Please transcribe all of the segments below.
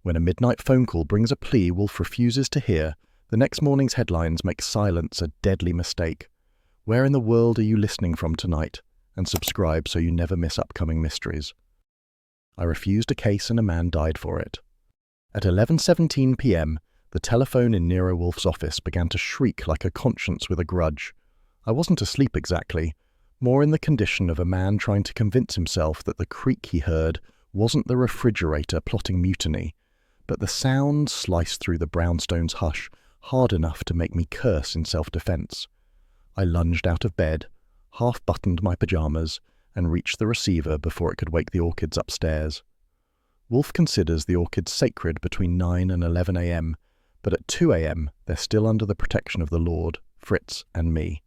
When a midnight phone call brings a plea Wolfe refuses to hear, the next morning's headlines make silence a deadly mistake. Where in the world are you listening from tonight? And subscribe so you never miss upcoming mysteries. I refused a case and a man died for it. At 11:17 p.m., the telephone in Nero Wolfe's office began to shriek like a conscience with a grudge. I wasn't asleep exactly, more in the condition of a man trying to convince himself that the creak he heard wasn't the refrigerator plotting mutiny, but the sound sliced through the brownstone's hush hard enough to make me curse in self-defense. I lunged out of bed, half-buttoned my pajamas, and reached the receiver before it could wake the orchids upstairs. Wolfe considers the orchids sacred between 9 and 11 a.m., but at 2 a.m. they're still under the protection of the Lord, Fritz, and me.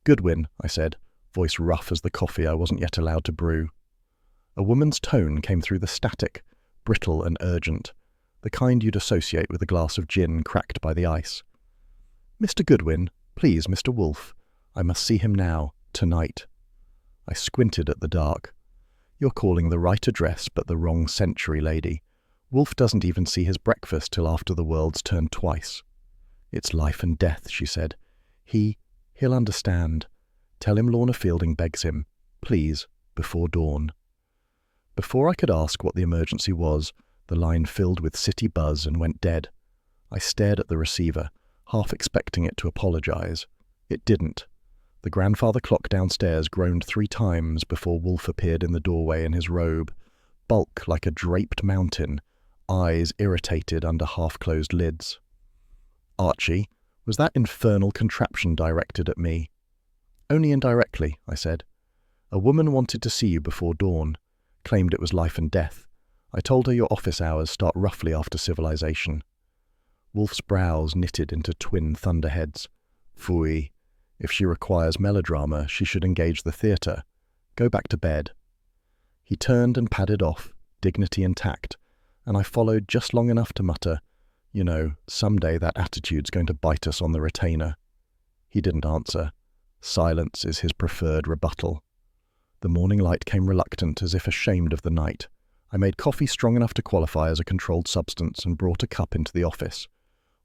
"Goodwin," I said, voice rough as the coffee I wasn't yet allowed to brew. A woman's tone came through the static, brittle and urgent, the kind you'd associate with a glass of gin cracked by the ice. "Mr. Goodwin, please, Mr. Wolfe. I must see him now, tonight." I squinted at the dark. "You're calling the right address but the wrong century, lady. Wolfe doesn't even see his breakfast till after the world's turned twice." "It's life and death," she said. He'll understand. Tell him Lorna Fielding begs him. Please, before dawn." Before I could ask what the emergency was, the line filled with city buzz and went dead. I stared at the receiver, half expecting it to apologize. It didn't. The grandfather clock downstairs groaned 3 times before Wolfe appeared in the doorway in his robe, bulk like a draped mountain, eyes irritated under half-closed lids. "Archie, was that infernal contraption directed at me?" "Only indirectly," I said. "A woman wanted to see you before dawn, claimed it was life and death. I told her your office hours start roughly after civilization." Wolfe's brows knitted into twin thunderheads. "Phooey. If she requires melodrama, she should engage the theatre. Go back to bed." He turned and padded off, dignity intact, and I followed just long enough to mutter, "You know, someday that attitude's going to bite us on the retainer." He didn't answer. Silence is his preferred rebuttal. The morning light came reluctant, as if ashamed of the night. I made coffee strong enough to qualify as a controlled substance and brought a cup into the office.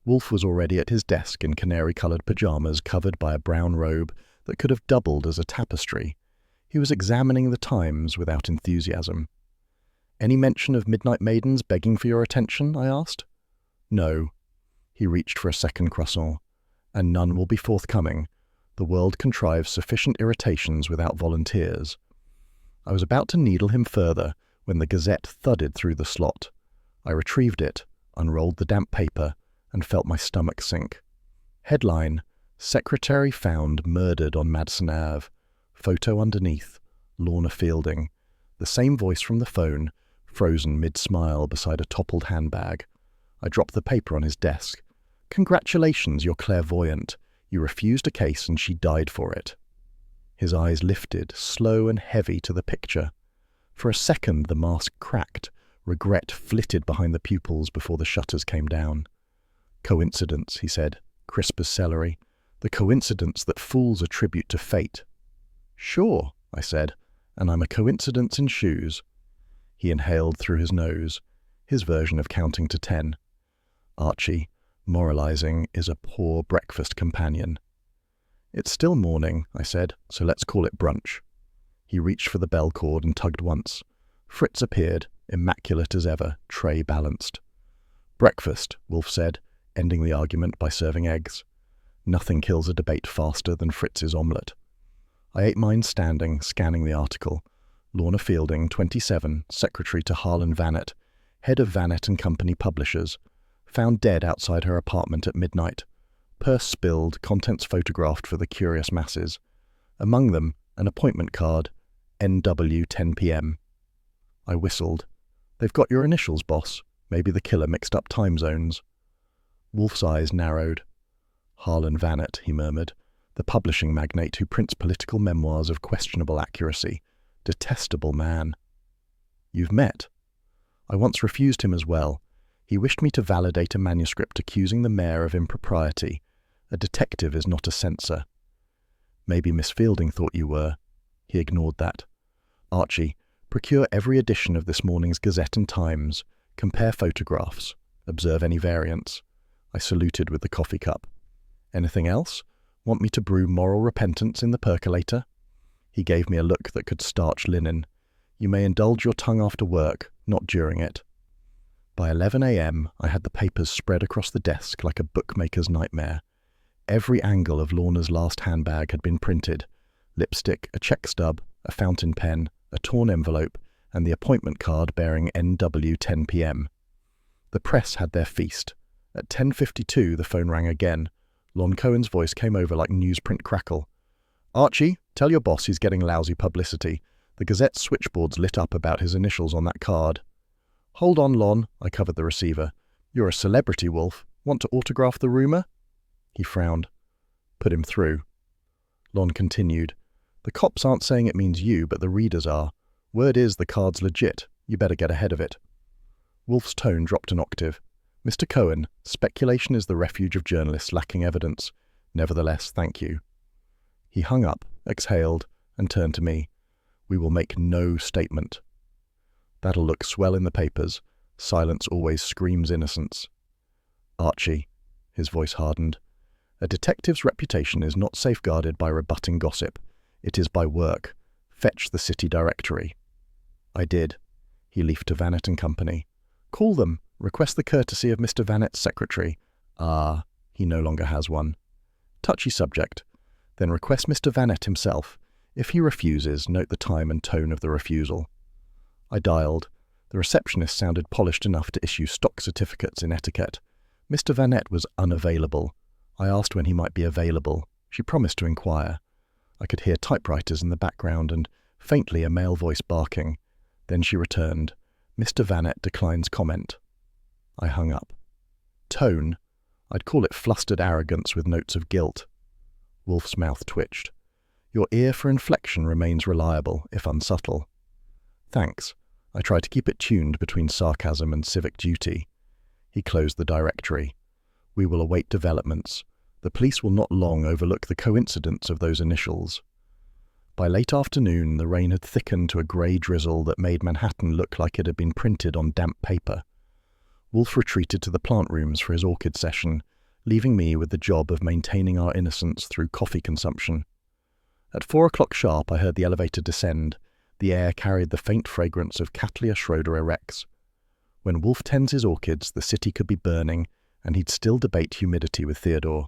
Wolfe was already at his desk in canary-coloured pyjamas covered by a brown robe that could have doubled as a tapestry. He was examining the Times without enthusiasm. "Any mention of midnight maidens begging for your attention?" I asked. "No." He reached for a second croissant. "And none will be forthcoming. The world contrives sufficient irritations without volunteers." I was about to needle him further when the Gazette thudded through the slot. I retrieved it, unrolled the damp paper, and felt my stomach sink. Headline: "Secretary found murdered on Madison Ave." Photo underneath: Lorna Fielding. The same voice from the phone, frozen mid-smile beside a toppled handbag. I dropped the paper on his desk. "Congratulations, you're clairvoyant. You refused a case and she died for it." His eyes lifted, slow and heavy, to the picture. For a second the mask cracked, regret flitted behind the pupils before the shutters came down. "Coincidence," he said, crisp as celery. "The coincidence that fools attribute to fate." "Sure," I said, "and I'm a coincidence in shoes." He inhaled through his nose, his version of counting to 10. "Archie, moralizing is a poor breakfast companion." "It's still morning," I said, "so let's call it brunch." He reached for the bell cord and tugged once. Fritz appeared, immaculate as ever, tray balanced. "Breakfast," Wolfe said, ending the argument by serving eggs. Nothing kills a debate faster than Fritz's omelette. I ate mine standing, scanning the article. Lorna Fielding, 27, secretary to Harlan Vanet, head of Vanet and Company Publishers, found dead outside her apartment at midnight. Purse spilled, contents photographed for the curious masses. Among them, an appointment card, NW 10 p.m. I whistled. "They've got your initials, boss. Maybe the killer mixed up time zones." Wolfe's eyes narrowed. "Harlan Vanet," he murmured, "the publishing magnate who prints political memoirs of questionable accuracy. Detestable man." "You've met?" "I once refused him as well. He wished me to validate a manuscript accusing the mayor of impropriety. A detective is not a censor." "Maybe Miss Fielding thought you were." He ignored that. "Archie, procure every edition of this morning's Gazette and Times. Compare photographs. Observe any variants. I saluted with the coffee cup. Anything else? Want me to brew moral repentance in the percolator? He gave me a look that could starch linen. You may indulge your tongue after work, not during it. By 11 a.m., I had the papers spread across the desk like a bookmaker's nightmare. Every angle of Lorna's last handbag had been printed. Lipstick, a check stub, a fountain pen, a torn envelope, and the appointment card bearing NW 10 p.m. The press had their feast. At 10:52, the phone rang again. Lon Cohen's voice came over like newsprint crackle. "Archie, tell your boss he's getting lousy publicity. The Gazette's switchboard's lit up about his initials on that card." "Hold on, Lon," I covered the receiver. "You're a celebrity, Wolfe. Want to autograph the rumour?" He frowned. "Put him through." Lon continued. "The cops aren't saying it means you, but the readers are. Word is the card's legit. You better get ahead of it." Wolfe's tone dropped an octave. "Mr. Cohen, speculation is the refuge of journalists lacking evidence. Nevertheless, thank you." He hung up, exhaled, and turned to me. "We will make no statement." "That'll look swell in the papers. Silence always screams innocence." "Archie," his voice hardened, "a detective's reputation is not safeguarded by rebutting gossip. It is by work. Fetch the city directory." I did. He leafed to Vannet and Company. "Call them. Request the courtesy of Mr. Vannet's secretary." "Ah, he no longer has one." "Touchy subject. Then request Mr. Vannet himself. If he refuses, note the time and tone of the refusal." I dialed. The receptionist sounded polished enough to issue stock certificates in etiquette. Mr. Vannet was unavailable. I asked when he might be available. She promised to inquire. I could hear typewriters in the background and, faintly, a male voice barking. Then she returned. "Mr. Vannet declines comment." I hung up. Tone? I'd call it flustered arrogance with notes of guilt. Wolfe's mouth twitched. "Your ear for inflection remains reliable, if unsubtle." "Thanks. I try to keep it tuned between sarcasm and civic duty." He closed the directory. "We will await developments. The police will not long overlook the coincidence of those initials." By late afternoon, the rain had thickened to a grey drizzle that made Manhattan look like it had been printed on damp paper. Wolfe retreated to the plant rooms for his orchid session, leaving me with the job of maintaining our innocence through coffee consumption. At 4 o'clock sharp, I heard the elevator descend. The air carried the faint fragrance of Cattleya Schroeder erects. When Wolfe tends his orchids, the city could be burning, and he'd still debate humidity with Theodore.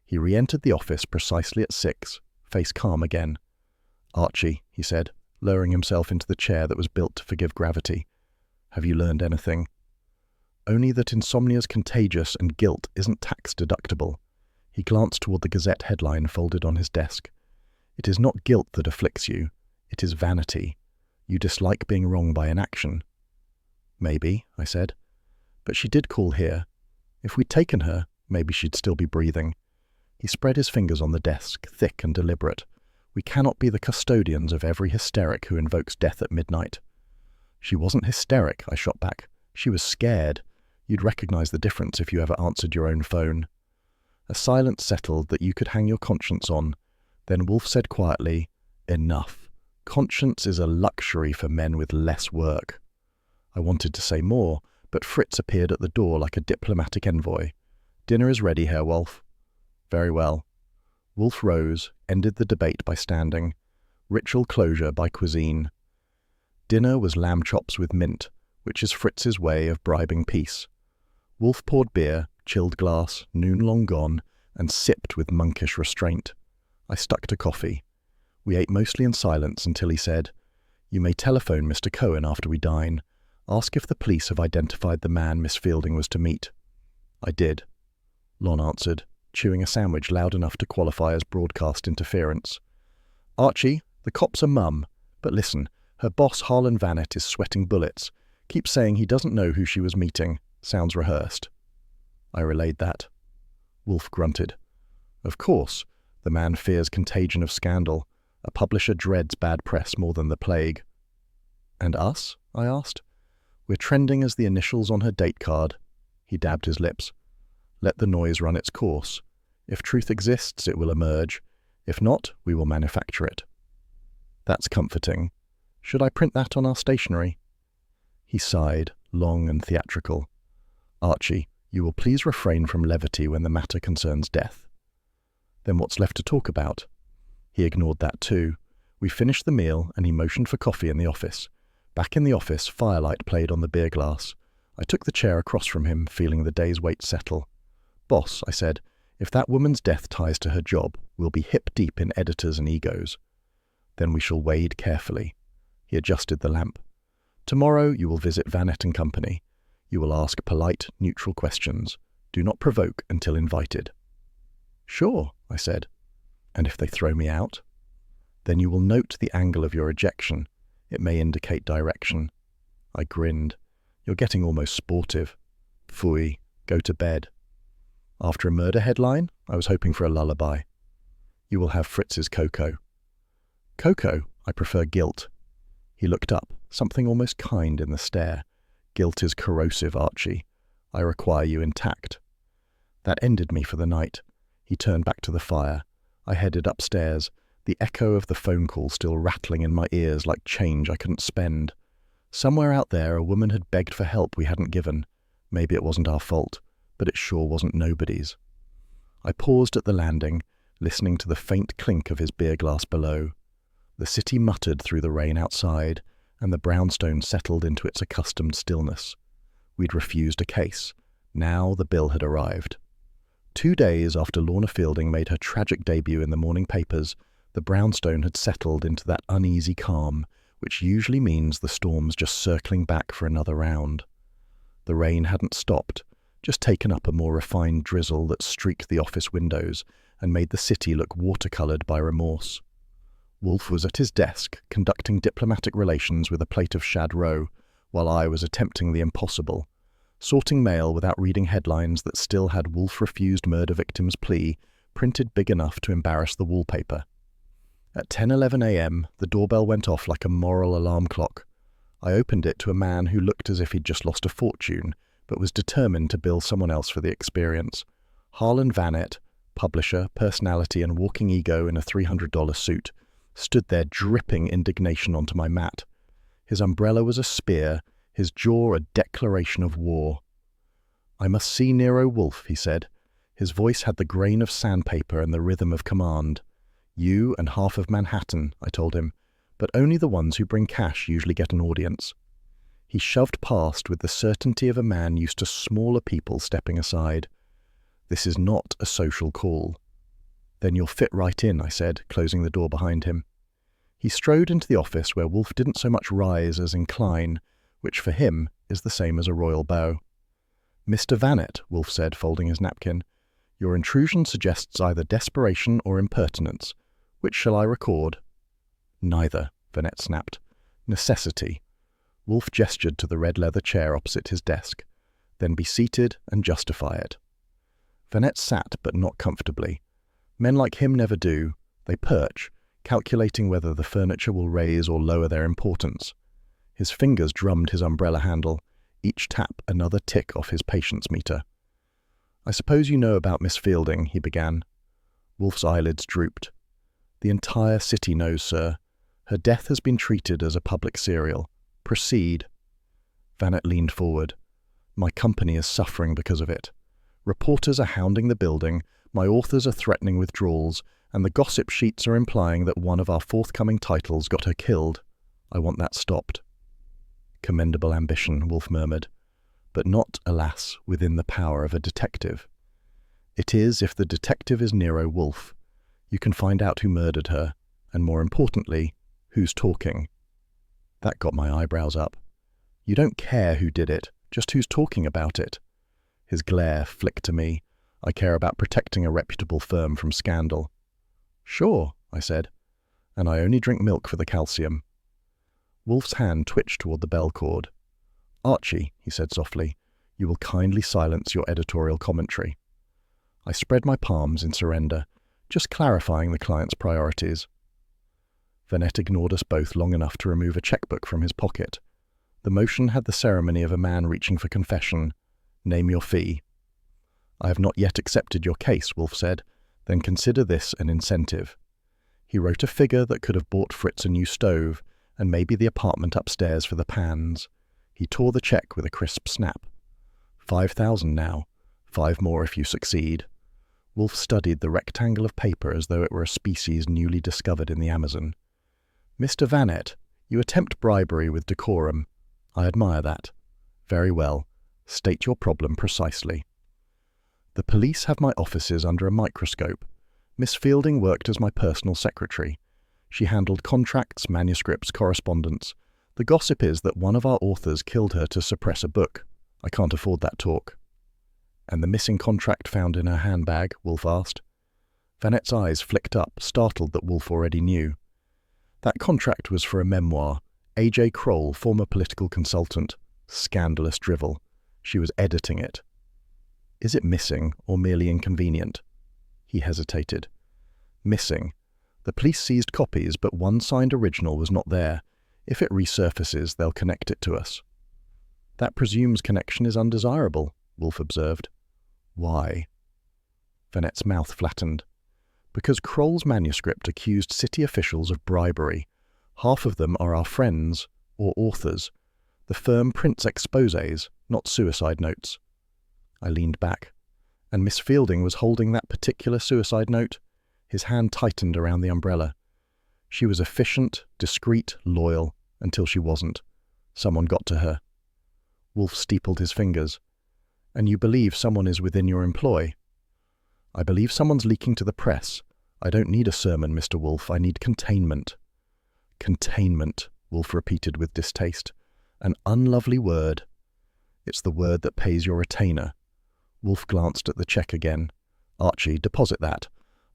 He re-entered the office precisely at 6, face calm again. "Archie," he said, lowering himself into the chair that was built to forgive gravity. "Have you learned anything?" "Only that insomnia's contagious and guilt isn't tax-deductible." He glanced toward the Gazette headline folded on his desk. "It is not guilt that afflicts you. It is vanity. You dislike being wrong by inaction." "Maybe," I said. "But she did call here. If we'd taken her, maybe she'd still be breathing." He spread his fingers on the desk, thick and deliberate. "We cannot be the custodians of every hysteric who invokes death at midnight." "She wasn't hysteric," I shot back. "She was scared. You'd recognize the difference if you ever answered your own phone." A silence settled that you could hang your conscience on. Then Wolfe said quietly, "Enough. Conscience is a luxury for men with less work." I wanted to say more, but Fritz appeared at the door like a diplomatic envoy. "Dinner is ready, Herr Wolfe." "Very well." Wolfe rose, ended the debate by standing. Ritual closure by cuisine. Dinner was lamb chops with mint, which is Fritz's way of bribing peace. Wolfe poured beer, chilled glass, noon long gone, and sipped with monkish restraint. I stuck to coffee. We ate mostly in silence until he said, "You may telephone Mr. Cohen after we dine. Ask if the police have identified the man Miss Fielding was to meet." I did. Lon answered, chewing a sandwich loud enough to qualify as broadcast interference. "Archie, the cops are mum. But listen, her boss Harlan Vannet is sweating bullets. Keeps saying he doesn't know who she was meeting. Sounds rehearsed." I relayed that. Wolfe grunted. "Of course. The man fears contagion of scandal. A publisher dreads bad press more than the plague." "And us?" I asked. "We're trending as the initials on her date card." He dabbed his lips. "Let the noise run its course. If truth exists, it will emerge. If not, we will manufacture it." "That's comforting. Should I print that on our stationery?" He sighed, long and theatrical. "Archie, you will please refrain from levity when the matter concerns death." "Then what's left to talk about?" He ignored that too. We finished the meal and he motioned for coffee in the office. Back in the office, firelight played on the beer glass. I took the chair across from him, feeling the day's weight settle. "Boss," I said, "if that woman's death ties to her job, we'll be hip-deep in editors and egos." "Then we shall wade carefully." He adjusted the lamp. "Tomorrow you will visit Vanett and Company. You will ask polite, neutral questions. Do not provoke until invited." "Sure," I said. "And if they throw me out?" "Then you will note the angle of your ejection. It may indicate direction." I grinned. "You're getting almost sportive." "Phooey, go to bed." After a murder headline, I was hoping for a lullaby. "You will have Fritz's cocoa." "Cocoa? I prefer guilt." He looked up, something almost kind in the stare. "Guilt is corrosive, Archie. I require you intact." That ended me for the night. He turned back to the fire. I headed upstairs, the echo of the phone call still rattling in my ears like change I couldn't spend. Somewhere out there, a woman had begged for help we hadn't given. Maybe it wasn't our fault, but it sure wasn't nobody's. I paused at the landing, listening to the faint clink of his beer glass below. The city muttered through the rain outside, and the brownstone settled into its accustomed stillness. We'd refused a case. Now the bill had arrived. 2 days after Lorna Fielding made her tragic debut in the morning papers, the brownstone had settled into that uneasy calm, which usually means the storm's just circling back for another round. The rain hadn't stopped, just taken up a more refined drizzle that streaked the office windows and made the city look watercoloured by remorse. Wolfe was at his desk, conducting diplomatic relations with a plate of shad roe, while I was attempting the impossible, sorting mail without reading headlines that still had Wolfe refused murder victim's plea printed big enough to embarrass the wallpaper. At 10:11 a.m., the doorbell went off like a moral alarm clock. I opened it to a man who looked as if he'd just lost a fortune, but was determined to bill someone else for the experience. Harlan Vanett, publisher, personality, and walking ego in a $300 suit, stood there dripping indignation onto my mat. His umbrella was a spear, his jaw a declaration of war. "I must see Nero Wolfe," he said. His voice had the grain of sandpaper and the rhythm of command. "You and half of Manhattan," I told him, "but only the ones who bring cash usually get an audience." He shoved past with the certainty of a man used to smaller people stepping aside. "This is not a social call." "Then you'll fit right in," I said, closing the door behind him. He strode into the office where Wolfe didn't so much rise as incline, which for him is the same as a royal bow. "Mr. Vanett," Wolfe said, folding his napkin, "your intrusion suggests either desperation or impertinence. Which shall I record?" "Neither," Vanett snapped. "Necessity." Wolfe gestured to the red leather chair opposite his desk. "Then be seated and justify it." Vanett sat, but not comfortably. Men like him never do. They perch, calculating whether the furniture will raise or lower their importance. His fingers drummed his umbrella handle, each tap another tick off his patience meter. "I suppose you know about Miss Fielding," he began. Wolfe's eyelids drooped. "The entire city knows, sir. Her death has been treated as a public serial. Proceed." Vanett leaned forward. "My company is suffering because of it. Reporters are hounding the building, my authors are threatening withdrawals, and the gossip sheets are implying that one of our forthcoming titles got her killed. I want that stopped." "Commendable ambition," Wolfe murmured, "but not, alas, within the power of a detective." "It is if the detective is Nero Wolfe. You can find out who murdered her, and more importantly, who's talking." That got my eyebrows up. "You don't care who did it, just who's talking about it." His glare flicked to me. "I care about protecting a reputable firm from scandal." "Sure," I said, "and I only drink milk for the calcium." Wolfe's hand twitched toward the bell cord. "Archie," he said softly, "you will kindly silence your editorial commentary." I spread my palms in surrender, just clarifying the client's priorities. Vanett ignored us both long enough to remove a checkbook from his pocket. The motion had the ceremony of a man reaching for confession. "Name your fee." "I have not yet accepted your case," Wolfe said. "Then consider this an incentive." He wrote a figure that could have bought Fritz a new stove, and maybe the apartment upstairs for the Pans. He tore the check with a crisp snap. 5,000 now. 5 more if you succeed. Wolfe studied the rectangle of paper as though it were a species newly discovered in the Amazon. Mr. Vanett, you attempt bribery with decorum. I admire that. Very well. State your problem precisely. The police have my offices under a microscope. Miss Fielding worked as my personal secretary. She handled contracts, manuscripts, correspondence. The gossip is that one of our authors killed her to suppress a book. I can't afford that talk. And the missing contract found in her handbag? Wolfe asked. Vanett's eyes flicked up, startled that Wolfe already knew. That contract was for a memoir. A.J. Kroll, former political consultant. Scandalous drivel. She was editing it. Is it missing or merely inconvenient? He hesitated. Missing. The police seized copies, but one signed original was not there. If it resurfaces, they'll connect it to us. That presumes connection is undesirable, Wolfe observed. Why? Vanett's mouth flattened. Because Kroll's manuscript accused city officials of bribery. Half of them are our friends, or authors. The firm prints exposés, not suicide notes. I leaned back. And Miss Fielding was holding that particular suicide note? His hand tightened around the umbrella. She was efficient, discreet, loyal, until she wasn't. Someone got to her. Wolfe steepled his fingers. And you believe someone is within your employ? I believe someone's leaking to the press. I don't need a sermon, Mr. Wolfe. I need containment. Containment, Wolfe repeated with distaste. An unlovely word. It's the word that pays your retainer. Wolfe glanced at the cheque again. Archie, deposit that.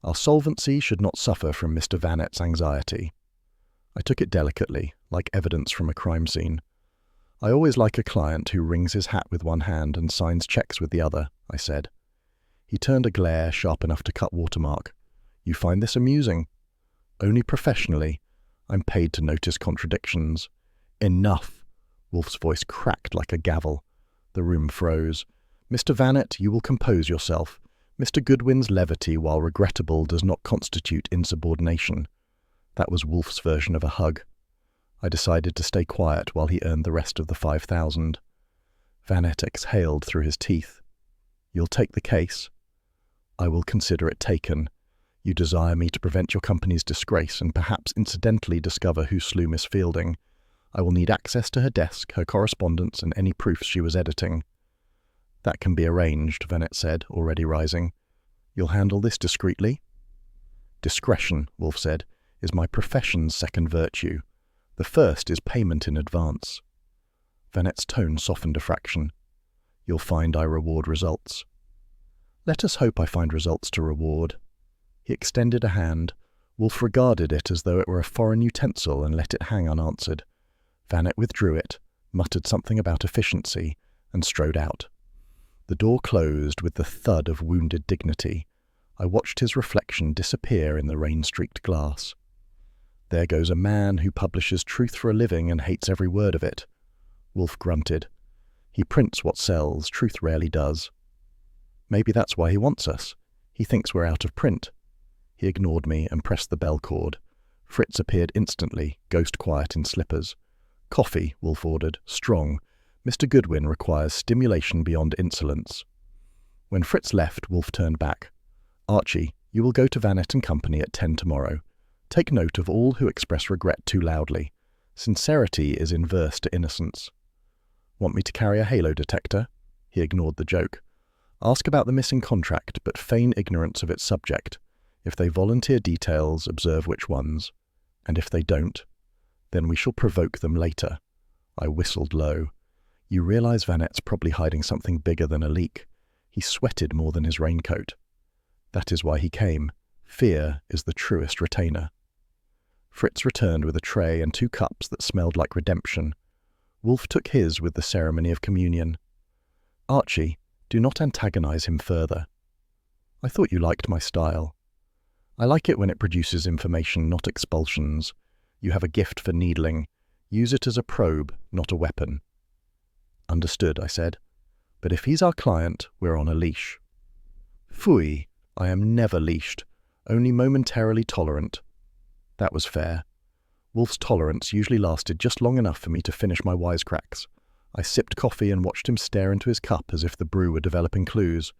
Our solvency should not suffer from Mr. Vanett's anxiety. I took it delicately, like evidence from a crime scene. I always like a client who wrings his hat with one hand and signs cheques with the other, I said. He turned a glare sharp enough to cut watermark. You find this amusing? Only professionally. I'm paid to notice contradictions. Enough! Wolfe's voice cracked like a gavel. The room froze. Mr. Vanett, you will compose yourself. Mr. Goodwin's levity, while regrettable, does not constitute insubordination. That was Wolfe's version of a hug. I decided to stay quiet while he earned the rest of the 5,000. Vanett exhaled through his teeth. You'll take the case? I will consider it taken. You desire me to prevent your company's disgrace and perhaps incidentally discover who slew Miss Fielding. I will need access to her desk, her correspondence, and any proofs she was editing. That can be arranged, Vanett said, already rising. You'll handle this discreetly? Discretion, Wolfe said, is my profession's second virtue. The first is payment in advance. Vanett's tone softened a fraction. You'll find I reward results. Let us hope I find results to reward. He extended a hand. Wolfe regarded it as though it were a foreign utensil and let it hang unanswered. Vanett withdrew it, muttered something about efficiency, and strode out. The door closed with the thud of wounded dignity. I watched his reflection disappear in the rain-streaked glass. There goes a man who publishes truth for a living and hates every word of it. Wolfe grunted. He prints what sells, truth rarely does. Maybe that's why he wants us. He thinks we're out of print. He ignored me and pressed the bell cord. Fritz appeared instantly, ghost quiet in slippers. Coffee, Wolfe ordered, strong. Mr. Goodwin requires stimulation beyond insolence. When Fritz left, Wolfe turned back. Archie, you will go to Vanett and Company at 10 tomorrow. Take note of all who express regret too loudly. Sincerity is inverse to innocence. Want me to carry a halo detector? He ignored the joke. Ask about the missing contract, but feign ignorance of its subject. If they volunteer details, observe which ones. And if they don't, then we shall provoke them later. I whistled low. You realize Vanett's probably hiding something bigger than a leak. He sweated more than his raincoat. That is why he came. Fear is the truest retainer. Fritz returned with a tray and 2 cups that smelled like redemption. Wolfe took his with the ceremony of communion. Archie, do not antagonize him further. I thought you liked my style. I like it when it produces information, not expulsions. You have a gift for needling. Use it as a probe, not a weapon. Understood, I said. But if he's our client, we're on a leash. Phooey, I am never leashed, only momentarily tolerant. That was fair. Wolfe's tolerance usually lasted just long enough for me to finish my wisecracks. I sipped coffee and watched him stare into his cup as if the brew were developing clues.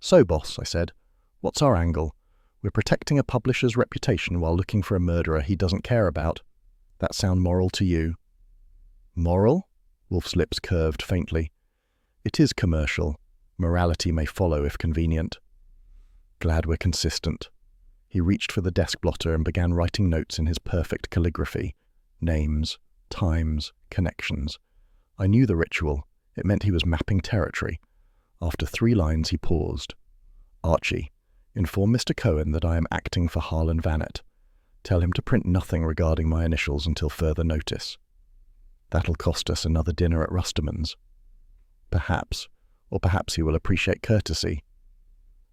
"So, boss," I said, "what's our angle? We're protecting a publisher's reputation while looking for a murderer he doesn't care about. That sound moral to you?" "Moral?" Wolfe's lips curved faintly. "It is commercial. Morality may follow if convenient." "Glad we're consistent." He reached for the desk blotter and began writing notes in his perfect calligraphy. Names, times, connections. I knew the ritual. It meant he was mapping territory. After 3 lines, he paused. "Archie, inform Mr. Cohen that I am acting for Harlan Vannet. Tell him to print nothing regarding my initials until further notice." "That'll cost us another dinner at Rusterman's." "Perhaps. Or perhaps he will appreciate courtesy."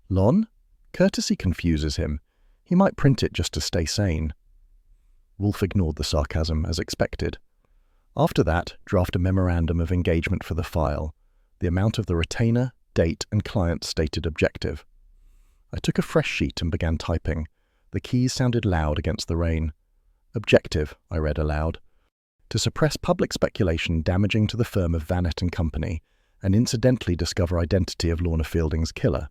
"Lon? Courtesy confuses him. He might print it just to stay sane." Wolfe ignored the sarcasm, as expected. "After that, draft a memorandum of engagement for the file. The amount of the retainer, date, and client's stated objective." I took a fresh sheet and began typing. The keys sounded loud against the rain. "Objective," I read aloud. "To suppress public speculation damaging to the firm of Vannet and Company, and incidentally discover identity of Lorna Fielding's killer."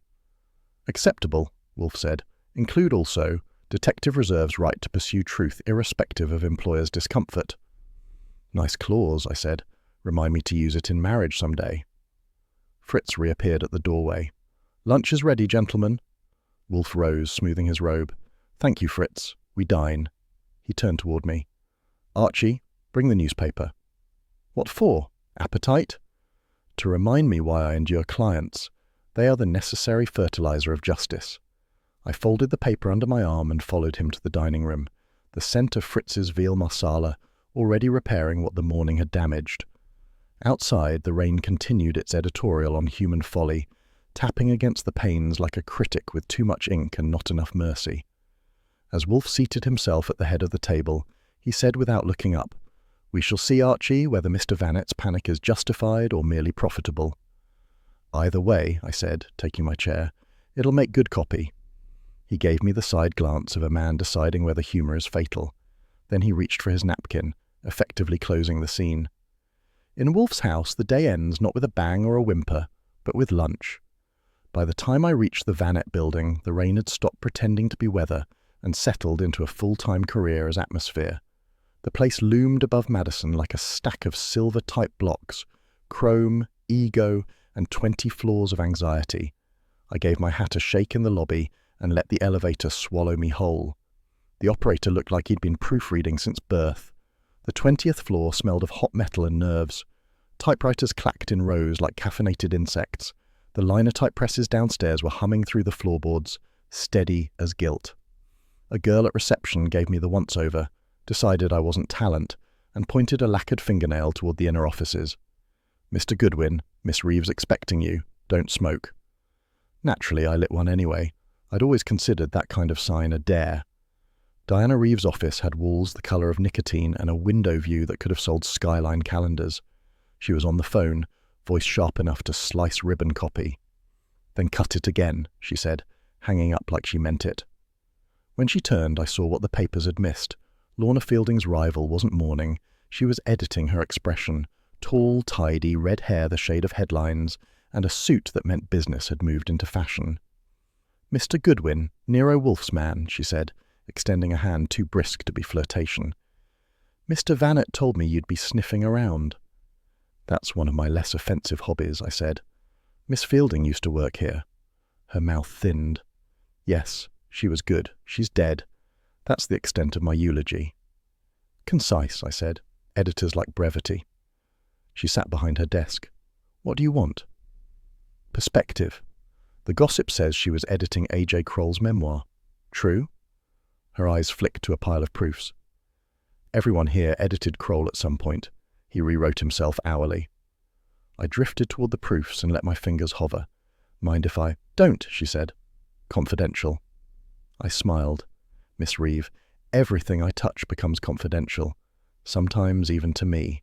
"Acceptable," Wolfe said. "Include also, Detective Reserve's right to pursue truth irrespective of employer's discomfort." "Nice clause," I said. "Remind me to use it in marriage someday." Fritz reappeared at the doorway. "Lunch is ready, gentlemen." Wolfe rose, smoothing his robe. "Thank you, Fritz. We dine." He turned toward me. "Archie, bring the newspaper." "What for? Appetite?" "To remind me why I endure clients. They are the necessary fertilizer of justice." I folded the paper under my arm and followed him to the dining room, the scent of Fritz's veal marsala already repairing what the morning had damaged. Outside, the rain continued its editorial on human folly, tapping against the panes like a critic with too much ink and not enough mercy. As Wolfe seated himself at the head of the table, he said without looking up, "We shall see, Archie, whether Mr. Vannet's panic is justified or merely profitable." "Either way," I said, taking my chair, "it'll make good copy." He gave me the side glance of a man deciding whether humour is fatal. Then he reached for his napkin, effectively closing the scene. In Wolfe's house, the day ends not with a bang or a whimper, but with lunch. By the time I reached the Vannet building, the rain had stopped pretending to be weather and settled into a full-time career as atmosphere. The place loomed above Madison like a stack of silver-type blocks, chrome, ego, and 20 floors of anxiety. I gave my hat a shake in the lobby and let the elevator swallow me whole. The operator looked like he'd been proofreading since birth. The 20th floor smelled of hot metal and nerves. Typewriters clacked in rows like caffeinated insects. The linotype presses downstairs were humming through the floorboards, steady as guilt. A girl at reception gave me the once-over, decided I wasn't talent, and pointed a lacquered fingernail toward the inner offices. "Mr. Goodwin, Miss Reeves expecting you. Don't smoke." Naturally, I lit one anyway. I'd always considered that kind of sign a dare. Diana Reeves' office had walls the colour of nicotine and a window view that could have sold Skyline calendars. She was on the phone, voice sharp enough to slice ribbon copy. "Then cut it again," she said, hanging up like she meant it. When she turned, I saw what the papers had missed. Lorna Fielding's rival wasn't mourning. She was editing her expression. Tall, tidy, red hair the shade of headlines, and a suit that meant business had moved into fashion. "Mr. Goodwin, Nero Wolfe's man," she said, extending a hand too brisk to be flirtation. "Mr. Vannet told me you'd be sniffing around." "That's one of my less offensive hobbies," I said. "Miss Fielding used to work here." Her mouth thinned. "Yes, she was good. She's dead. That's the extent of my eulogy." "Concise," I said. "Editors like brevity." She sat behind her desk. "What do you want?" "Perspective. The gossip says she was editing A.J. Kroll's memoir. True?" Her eyes flicked to a pile of proofs. "Everyone here edited Kroll at some point. He rewrote himself hourly." I drifted toward the proofs and let my fingers hover. "Mind if I—" "Don't," she said. "Confidential." I smiled. "Miss Reeve, everything I touch becomes confidential, sometimes even to me."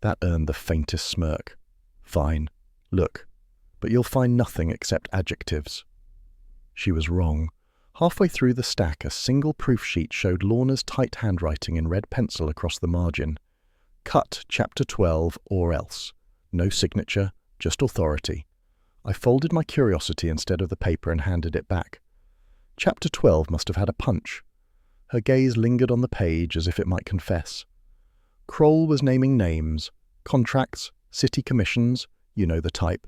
That earned the faintest smirk. "Fine. Look. But you'll find nothing except adjectives." She was wrong. Halfway through the stack, a single proof sheet showed Lorna's tight handwriting in red pencil across the margin. "Cut Chapter 12 or else." No signature, just authority. I folded my curiosity instead of the paper and handed it back. Chapter 12 must have had a punch. Her gaze lingered on the page as if it might confess. Kroll was naming names, contracts, city commissions, you know the type.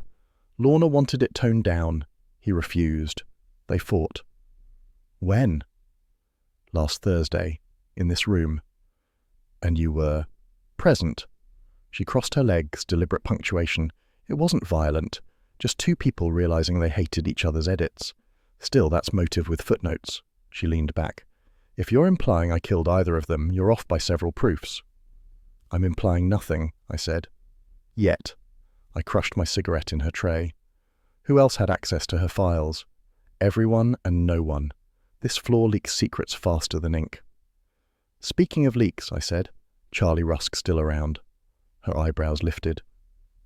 Lorna wanted it toned down. He refused. They fought. When? Last Thursday, in this room. And you were present. She crossed her legs, deliberate punctuation. It wasn't violent, just two people realizing they hated each other's edits. Still, that's motive with footnotes. She leaned back. If you're implying I killed either of them, you're off by several proofs. I'm implying nothing, I said. Yet. I crushed my cigarette in her tray. Who else had access to her files? Everyone and no one. This floor leaks secrets faster than ink. Speaking of leaks, I said. Charlie Rusk still around. Her eyebrows lifted.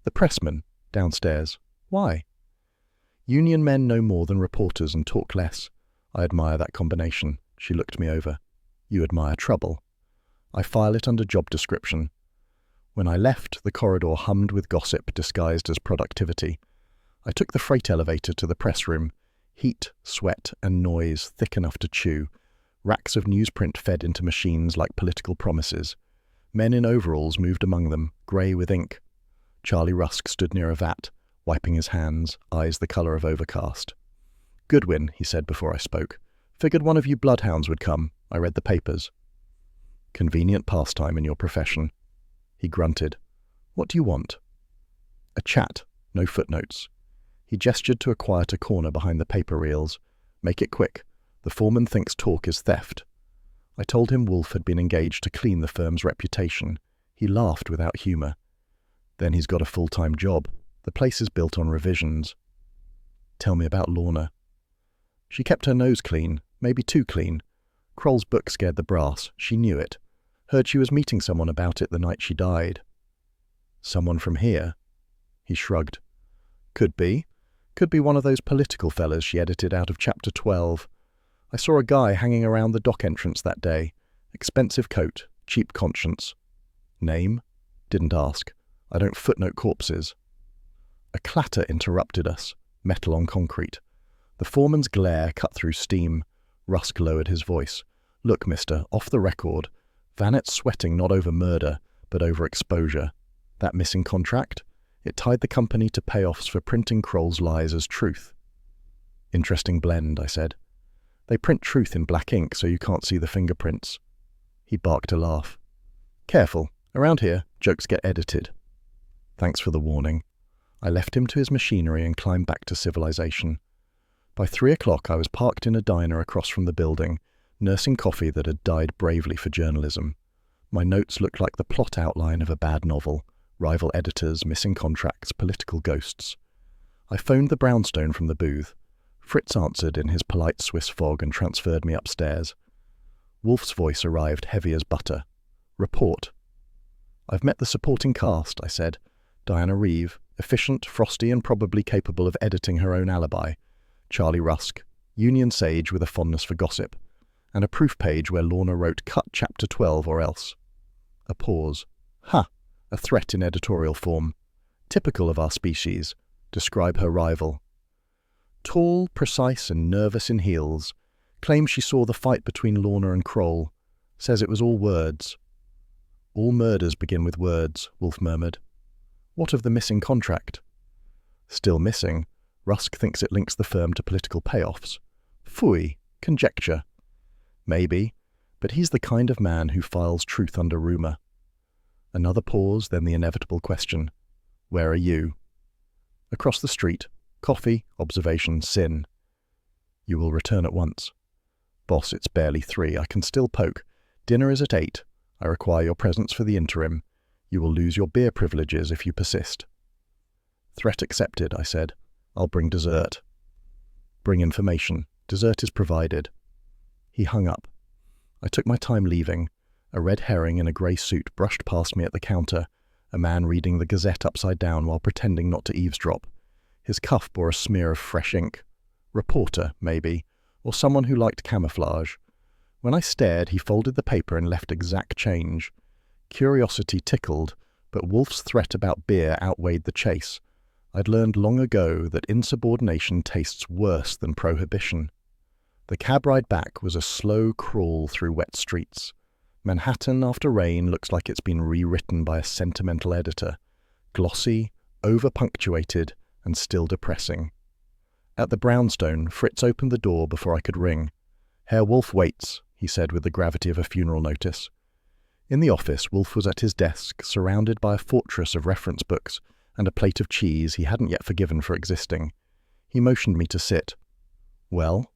The pressman, downstairs. Why? Union men know more than reporters and talk less. I admire that combination. She looked me over. You admire trouble. I file it under job description. When I left, the corridor hummed with gossip disguised as productivity. I took the freight elevator to the press room. Heat, sweat, and noise thick enough to chew. Racks of newsprint fed into machines like political promises. Men in overalls moved among them, grey with ink. Charlie Rusk stood near a vat, wiping his hands, eyes the colour of overcast. Goodwin, he said before I spoke. Figured one of you bloodhounds would come. I read the papers. Convenient pastime in your profession. He grunted. What do you want? A chat, no footnotes. He gestured to a quieter corner behind the paper reels. Make it quick. The foreman thinks talk is theft. I told him Wolfe had been engaged to clean the firm's reputation. He laughed without humour. Then he's got a full-time job. The place is built on revisions. Tell me about Lorna. She kept her nose clean, maybe too clean. Kroll's book scared the brass. She knew it. Heard she was meeting someone about it the night she died. Someone from here? He shrugged. Could be. Could be one of those political fellas she edited out of Chapter 12. I saw a guy hanging around the dock entrance that day. Expensive coat, cheap conscience. Name? Didn't ask. I don't footnote corpses. A clatter interrupted us, metal on concrete. The foreman's glare cut through steam. Rusk lowered his voice. Look, mister, off the record. Vannett's sweating not over murder, but over exposure. That missing contract? It tied the company to payoffs for printing Kroll's lies as truth. Interesting blend, I said. They print truth in black ink so you can't see the fingerprints. He barked a laugh. Careful. Around here, jokes get edited. Thanks for the warning. I left him to his machinery and climbed back to civilization. By 3 o'clock, I was parked in a diner across from the building, nursing coffee that had died bravely for journalism. My notes looked like the plot outline of a bad novel. Rival editors, missing contracts, political ghosts. I phoned the brownstone from the booth. Fritz answered in his polite Swiss fog and transferred me upstairs. Wolfe's voice arrived heavy as butter. Report. I've met the supporting cast, I said. Diana Reeve, efficient, frosty, and probably capable of editing her own alibi. Charlie Rusk, union sage with a fondness for gossip. And a proof page where Lorna wrote cut chapter 12 or else. A pause. Ha! A threat in editorial form. Typical of our species. Describe her rival. Tall, precise, and nervous in heels. Claims she saw the fight between Lorna and Kroll. Says it was all words. All murders begin with words, Wolfe murmured. What of the missing contract? Still missing. Rusk thinks it links the firm to political payoffs. Phooey. Conjecture. Maybe. But he's the kind of man who files truth under rumour. Another pause, then the inevitable question. Where are you? Across the street. Coffee, observation, sin. You will return at once. Boss, it's barely 3. I can still poke. Dinner is at 8. I require your presence for the interim. You will lose your beer privileges if you persist. Threat accepted, I said. I'll bring dessert. Bring information. Dessert is provided. He hung up. I took my time leaving. A red herring in a grey suit brushed past me at the counter, a man reading the Gazette upside down while pretending not to eavesdrop. His cuff bore a smear of fresh ink. Reporter, maybe, or someone who liked camouflage. When I stared, he folded the paper and left exact change. Curiosity tickled, but Wolfe's threat about beer outweighed the chase. I'd learned long ago that insubordination tastes worse than prohibition. The cab ride back was a slow crawl through wet streets. Manhattan after rain looks like it's been rewritten by a sentimental editor. Glossy, over-punctuated, and still depressing. At the brownstone, Fritz opened the door before I could ring. "Herr Wolfe waits," he said with the gravity of a funeral notice. In the office, Wolfe was at his desk, surrounded by a fortress of reference books and a plate of cheese he hadn't yet forgiven for existing. He motioned me to sit. "Well?"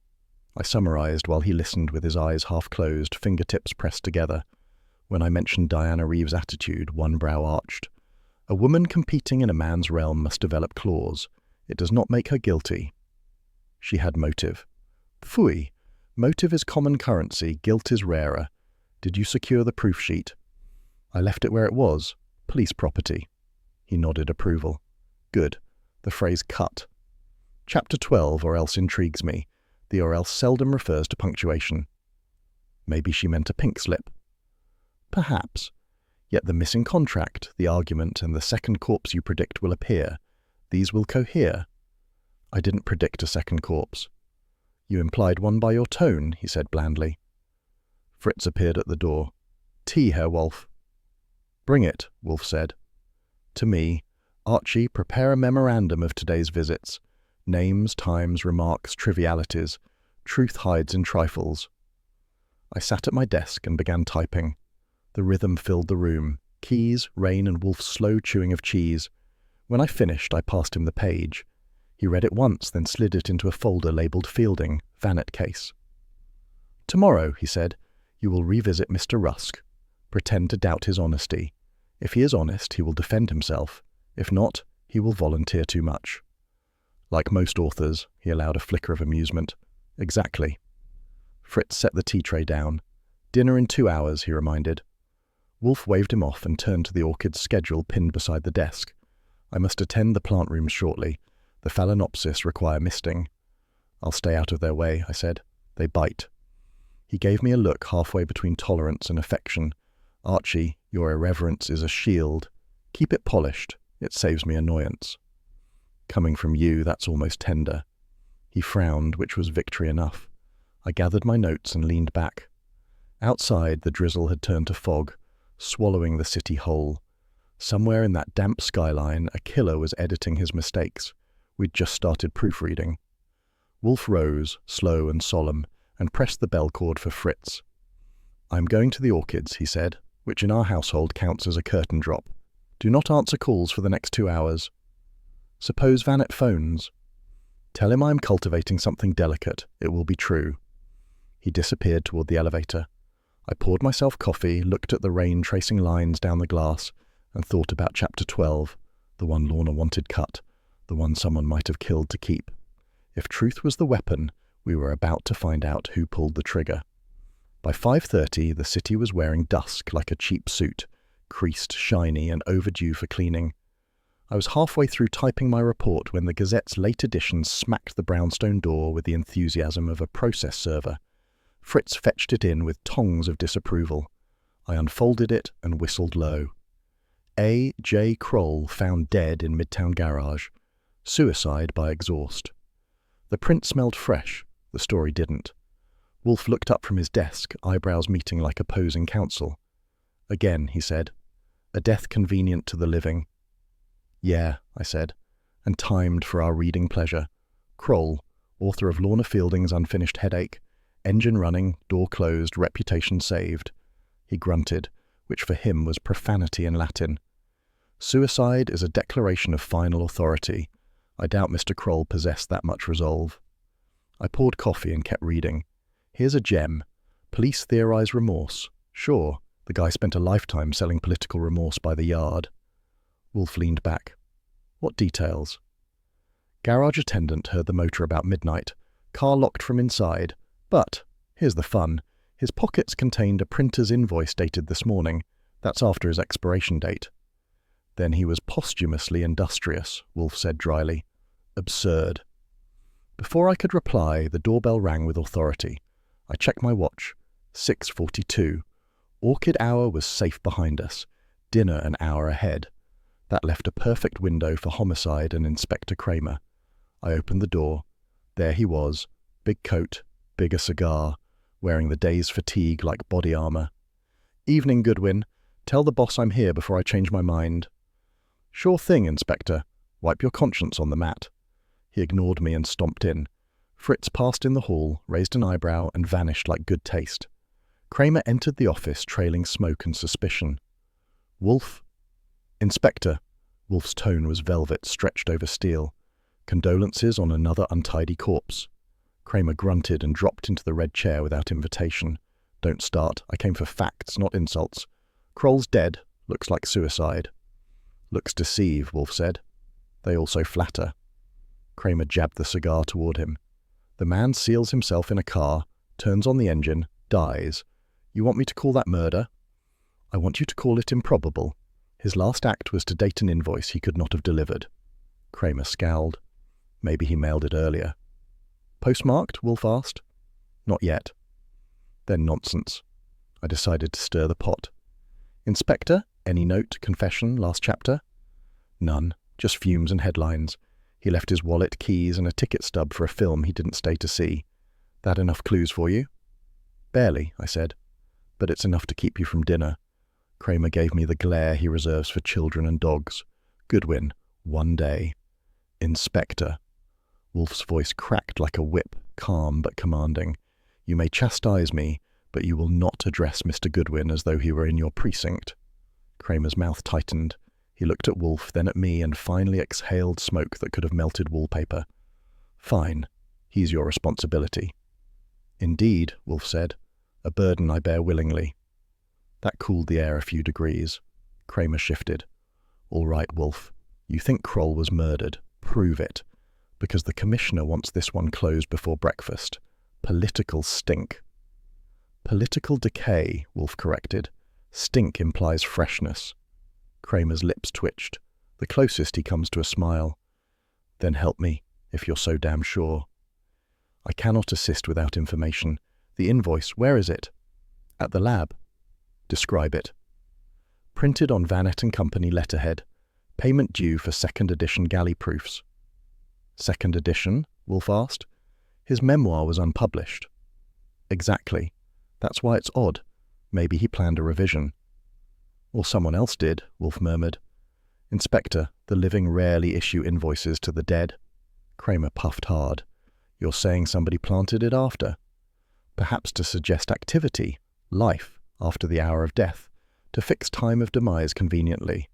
I summarized while he listened with his eyes half closed, fingertips pressed together. When I mentioned Diana Reeves' attitude, one brow arched. A woman competing in a man's realm must develop claws. It does not make her guilty. She had motive. Phooey. Motive is common currency, guilt is rarer. Did you secure the proof sheet? I left it where it was. Police property. He nodded approval. Good. The phrase cut. Chapter 12 or else intrigues me. The or else seldom refers to punctuation. Maybe she meant a pink slip. Perhaps. Yet the missing contract, the argument, and the second corpse you predict will appear. These will cohere. I didn't predict a second corpse. You implied one by your tone, he said blandly. Fritz appeared at the door. Tea, Herr Wolfe. Bring it, Wolfe said. To me, Archie, prepare a memorandum of today's visits. Names, times, remarks, trivialities. Truth hides in trifles. I sat at my desk and began typing. The rhythm filled the room. Keys, rain, and Wolfe's slow chewing of cheese. When I finished, I passed him the page. He read it once, then slid it into a folder labelled Fielding, Vanet case. Tomorrow, he said, you will revisit Mr. Rusk. Pretend to doubt his honesty. If he is honest, he will defend himself. If not, he will volunteer too much. Like most authors, he allowed a flicker of amusement. Exactly. Fritz set the tea tray down. Dinner in 2 hours, he reminded. Wolfe waved him off and turned to the orchid's schedule pinned beside the desk. I must attend the plant rooms shortly. The Phalaenopsis require misting. I'll stay out of their way, I said. They bite. He gave me a look halfway between tolerance and affection. Archie, your irreverence is a shield. Keep it polished. It saves me annoyance. Coming from you, that's almost tender. He frowned, which was victory enough. I gathered my notes and leaned back. Outside, the drizzle had turned to fog, swallowing the city whole. Somewhere in that damp skyline, a killer was editing his mistakes. We'd just started proofreading. Wolfe rose, slow and solemn, and pressed the bell cord for Fritz. I'm going to the orchids, he said, which in our household counts as a curtain drop. Do not answer calls for the next 2 hours. Suppose Vanet phones. Tell him I am cultivating something delicate. It will be true. He disappeared toward the elevator. I poured myself coffee, looked at the rain tracing lines down the glass, and thought about Chapter 12, the one Lorna wanted cut, the one someone might have killed to keep. If truth was the weapon, we were about to find out who pulled the trigger. By 5:30, the city was wearing dusk like a cheap suit, creased, shiny, and overdue for cleaning. I was halfway through typing my report when the Gazette's late edition smacked the brownstone door with the enthusiasm of a process server. Fritz fetched it in with tongs of disapproval. I unfolded it and whistled low. A. J. Kroll found dead in Midtown garage. Suicide by exhaust. The print smelled fresh. The story didn't. Wolfe looked up from his desk, eyebrows meeting like opposing counsel. Again, he said. A death convenient to the living. Yeah, I said, and timed for our reading pleasure. Kroll, author of Lorna Fielding's Unfinished Headache, engine running, door closed, reputation saved. He grunted, which for him was profanity in Latin. Suicide is a declaration of final authority. I doubt Mr. Kroll possessed that much resolve. I poured coffee and kept reading. Here's a gem. Police theorize remorse. Sure, the guy spent a lifetime selling political remorse by the yard. Wolfe leaned back. What details? Garage attendant heard the motor about midnight. Car locked from inside. But, here's the fun, his pockets contained a printer's invoice dated this morning. That's after his expiration date. Then he was posthumously industrious, Wolfe said dryly. Absurd. Before I could reply, the doorbell rang with authority. I checked my watch. 6:42. Orchid hour was safe behind us. Dinner an hour ahead. That left a perfect window for homicide and Inspector Kramer. I opened the door. There he was, big coat, bigger cigar, wearing the day's fatigue like body armor. "Evening, Goodwin. Tell the boss I'm here before I change my mind." "Sure thing, Inspector. Wipe your conscience on the mat." He ignored me and stomped in. Fritz passed in the hall, raised an eyebrow, and vanished like good taste. Kramer entered the office trailing smoke and suspicion. "Wolfe?" "Inspector." Wolfe's tone was velvet stretched over steel. "Condolences on another untidy corpse." Kramer grunted and dropped into the red chair without invitation. "Don't start. I came for facts, not insults. Kroll's dead. Looks like suicide." "Looks deceive," Wolfe said. "They also flatter." Kramer jabbed the cigar toward him. "The man seals himself in a car, turns on the engine, dies. You want me to call that murder?" "I want you to call it improbable. His last act was to date an invoice he could not have delivered." Kramer scowled. "Maybe he mailed it earlier." "Postmarked?" Wolfe asked. "Not yet." "Then nonsense." I decided to stir the pot. "Inspector, any note, confession, last chapter?" "None. Just fumes and headlines. He left his wallet, keys, and a ticket stub for a film he didn't stay to see. That enough clues for you?" "Barely," I said. "But it's enough to keep you from dinner." Kramer gave me the glare he reserves for children and dogs. "Goodwin, one day." "Inspector." Wolfe's voice cracked like a whip, calm but commanding. "You may chastise me, but you will not address Mr. Goodwin as though he were in your precinct." Kramer's mouth tightened. He looked at Wolfe, then at me, and finally exhaled smoke that could have melted wallpaper. "Fine. He's your responsibility." "Indeed," Wolfe said. "A burden I bear willingly." That cooled the air a few degrees. Kramer shifted. "All right, Wolfe. You think Kroll was murdered. Prove it. Because the commissioner wants this one closed before breakfast. Political stink." "Political decay," Wolfe corrected. "Stink implies freshness." Kramer's lips twitched. The closest he comes to a smile. "Then help me, if you're so damn sure." "I cannot assist without information. The invoice, where is it?" "At the lab." "Describe it." "Printed on Vanet and Company letterhead. Payment due for second edition galley proofs." "Second edition?" Wolfe asked. "His memoir was unpublished." "Exactly. That's why it's odd. Maybe he planned a revision." "Or someone else did," Wolfe murmured. "Inspector, the living rarely issue invoices to the dead." Kramer puffed hard. "You're saying somebody planted it after?" "Perhaps to suggest activity, life, after the hour of death, to fix time of demise conveniently."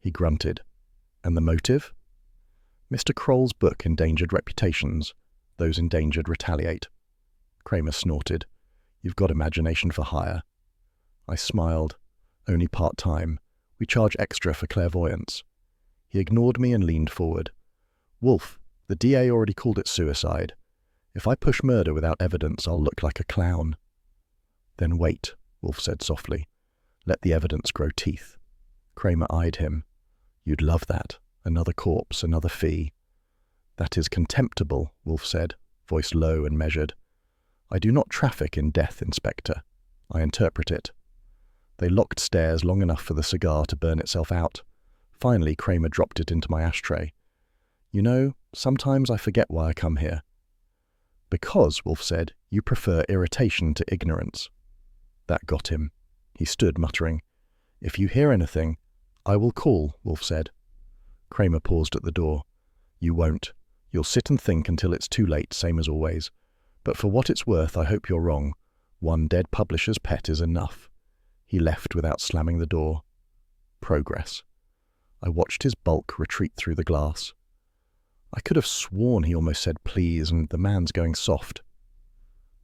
He grunted. "And the motive?" "Mr. Kroll's book endangered reputations. Those endangered retaliate." Kramer snorted. "You've got imagination for hire." I smiled. "Only part-time. We charge extra for clairvoyance." He ignored me and leaned forward. "Wolfe, the DA already called it suicide. If I push murder without evidence, I'll look like a clown." "Then wait," Wolfe said softly. "Let the evidence grow teeth." Kramer eyed him. "You'd love that. Another corpse, another fee." "That is contemptible," Wolfe said, voice low and measured. "I do not traffic in death, Inspector. I interpret it." They locked stairs long enough for the cigar to burn itself out. Finally, Kramer dropped it into my ashtray. "You know, sometimes I forget why I come here." "Because," Wolfe said, "you prefer irritation to ignorance." That got him. He stood muttering. "If you hear anything—" "I will call," Wolfe said. Kramer paused at the door. "You won't. You'll sit and think until it's too late, same as always. But for what it's worth, I hope you're wrong. One dead publisher's pet is enough." He left without slamming the door. Progress. I watched his bulk retreat through the glass. I could have sworn he almost said please, and the man's going soft.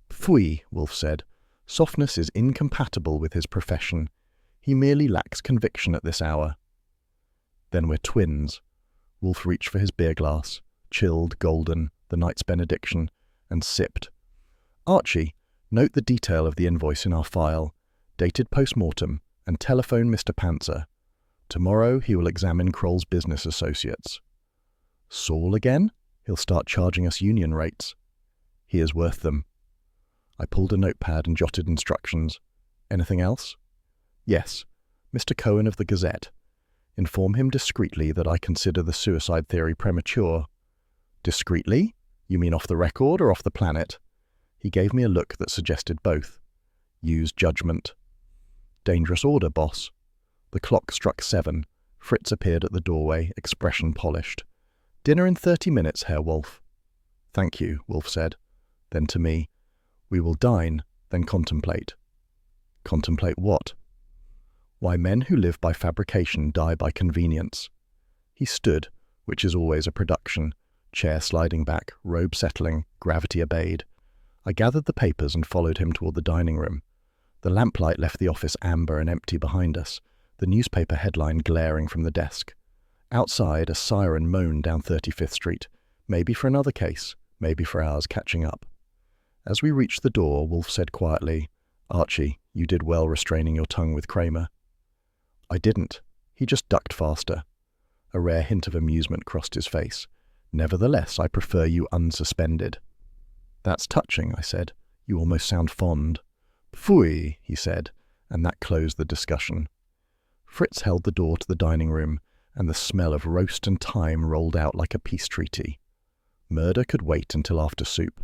"Pfui," Wolfe said. "Softness is incompatible with his profession. He merely lacks conviction at this hour." "Then we're twins." Wolfe reached for his beer glass, chilled, golden, the night's benediction, and sipped. "Archie, note the detail of the invoice in our file, dated post-mortem, and telephone Mr. Panzer. Tomorrow he will examine Kroll's business associates." "Saul again? He'll start charging us union rates." "He is worth them." I pulled a notepad and jotted instructions. "Anything else?" "Yes. Mr. Cohen of the Gazette. Inform him discreetly that I consider the suicide theory premature. Discreetly? You mean off the record or off the planet? He gave me a look that suggested both. Use judgment. Dangerous order, boss. The clock struck 7. Fritz appeared at the doorway, expression polished. Dinner in 30 minutes, Herr Wolfe. Thank you, Wolfe said. Then to me, we will dine, then contemplate. Contemplate what? Why men who live by fabrication die by convenience. He stood, which is always a production, chair sliding back, robe settling, gravity obeyed. I gathered the papers and followed him toward the dining room. The lamplight left the office amber and empty behind us, the newspaper headline glaring from the desk. Outside, a siren moaned down 35th Street, maybe for another case, maybe for ours catching up. As we reached the door, Wolfe said quietly, Archie, you did well restraining your tongue with Kramer. I didn't. He just ducked faster. A rare hint of amusement crossed his face. Nevertheless, I prefer you unsuspended. That's touching, I said. You almost sound fond. Pfui, he said, and that closed the discussion. Fritz held the door to the dining room, and the smell of roast and thyme rolled out like a peace treaty. Murder could wait until after soup.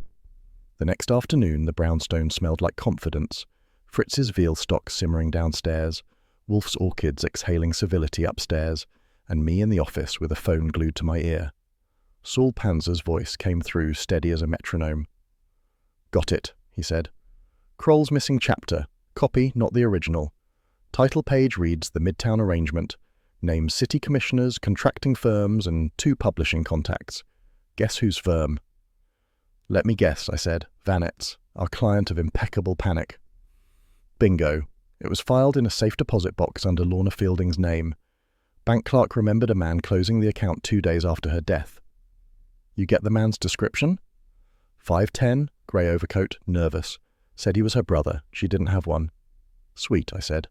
The next afternoon, the brownstone smelled like confidence, Fritz's veal stock simmering downstairs, Wolfe's orchids exhaling civility upstairs, and me in the office with a phone glued to my ear. Saul Panzer's voice came through steady as a metronome. Got it, he said. Kroll's missing chapter. Copy, not the original. Title page reads The Midtown Arrangement. Names city commissioners, contracting firms, and 2 publishing contacts. Guess whose firm? Let me guess, I said. Vanet's, our client of impeccable panic. Bingo. It was filed in a safe deposit box under Lorna Fielding's name. Bank clerk remembered a man closing the account 2 days after her death. You get the man's description? 5'10", grey overcoat, nervous. Said he was her brother. She didn't have one. Sweet, I said.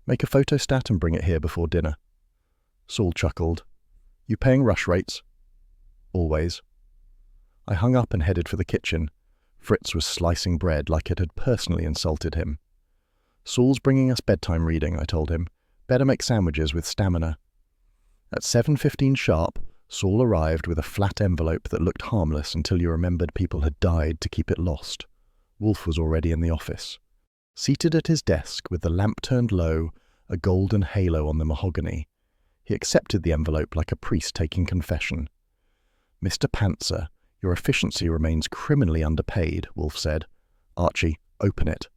Make a photostat and bring it here before dinner. Saul chuckled. You paying rush rates? Always. I hung up and headed for the kitchen. Fritz was slicing bread like it had personally insulted him. Saul's bringing us bedtime reading, I told him. Better make sandwiches with stamina. At 7:15 sharp, Saul arrived with a flat envelope that looked harmless until you remembered people had died to keep it lost. Wolfe was already in the office. Seated at his desk with the lamp turned low, a golden halo on the mahogany. He accepted the envelope like a priest taking confession. Mr. Panzer, your efficiency remains criminally underpaid, Wolfe said. Archie, open it.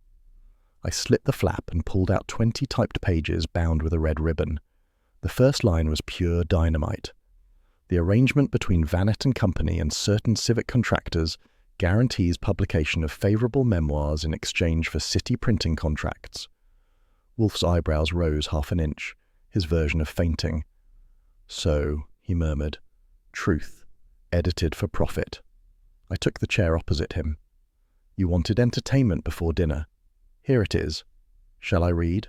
I slit the flap and pulled out 20 typed pages bound with a red ribbon. The first line was pure dynamite. The arrangement between Vanet and Company and certain civic contractors guarantees publication of favourable memoirs in exchange for city printing contracts. Wolfe's eyebrows rose half an inch, his version of fainting. So, he murmured, truth, edited for profit. I took the chair opposite him. You wanted entertainment before dinner. Here it is. Shall I read?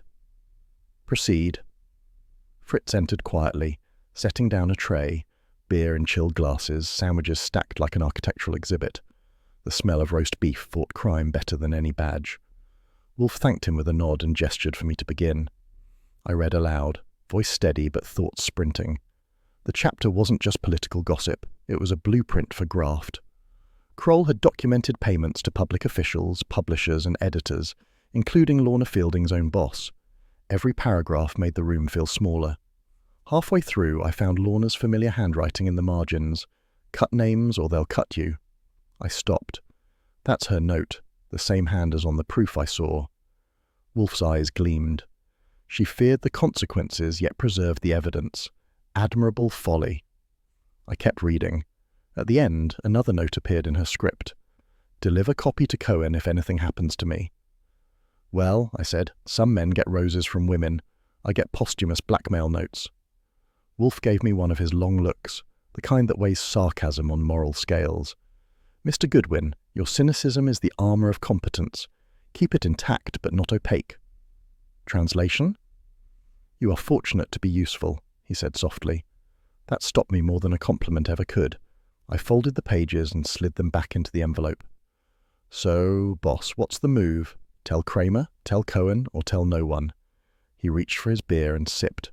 Proceed. Fritz entered quietly, setting down a tray, beer in chilled glasses, sandwiches stacked like an architectural exhibit. The smell of roast beef fought crime better than any badge. Wolfe thanked him with a nod and gestured for me to begin. I read aloud, voice steady but thoughts sprinting. The chapter wasn't just political gossip, it was a blueprint for graft. Kroll had documented payments to public officials, publishers and editors, including Lorna Fielding's own boss. Every paragraph made the room feel smaller. Halfway through, I found Lorna's familiar handwriting in the margins. Cut names or they'll cut you. I stopped. That's her note, the same hand as on the proof I saw. Wolfe's eyes gleamed. She feared the consequences, yet preserved the evidence. Admirable folly. I kept reading. At the end, another note appeared in her script. Deliver copy to Cohen if anything happens to me. Well, I said, some men get roses from women. I get posthumous blackmail notes. Wolfe gave me one of his long looks, the kind that weighs sarcasm on moral scales. Mr. Goodwin, your cynicism is the armour of competence. Keep it intact but not opaque. Translation? You are fortunate to be useful, he said softly. That stopped me more than a compliment ever could. I folded the pages and slid them back into the envelope. So, boss, what's the move? Tell Kramer, tell Cohen, or tell no one? He reached for his beer and sipped.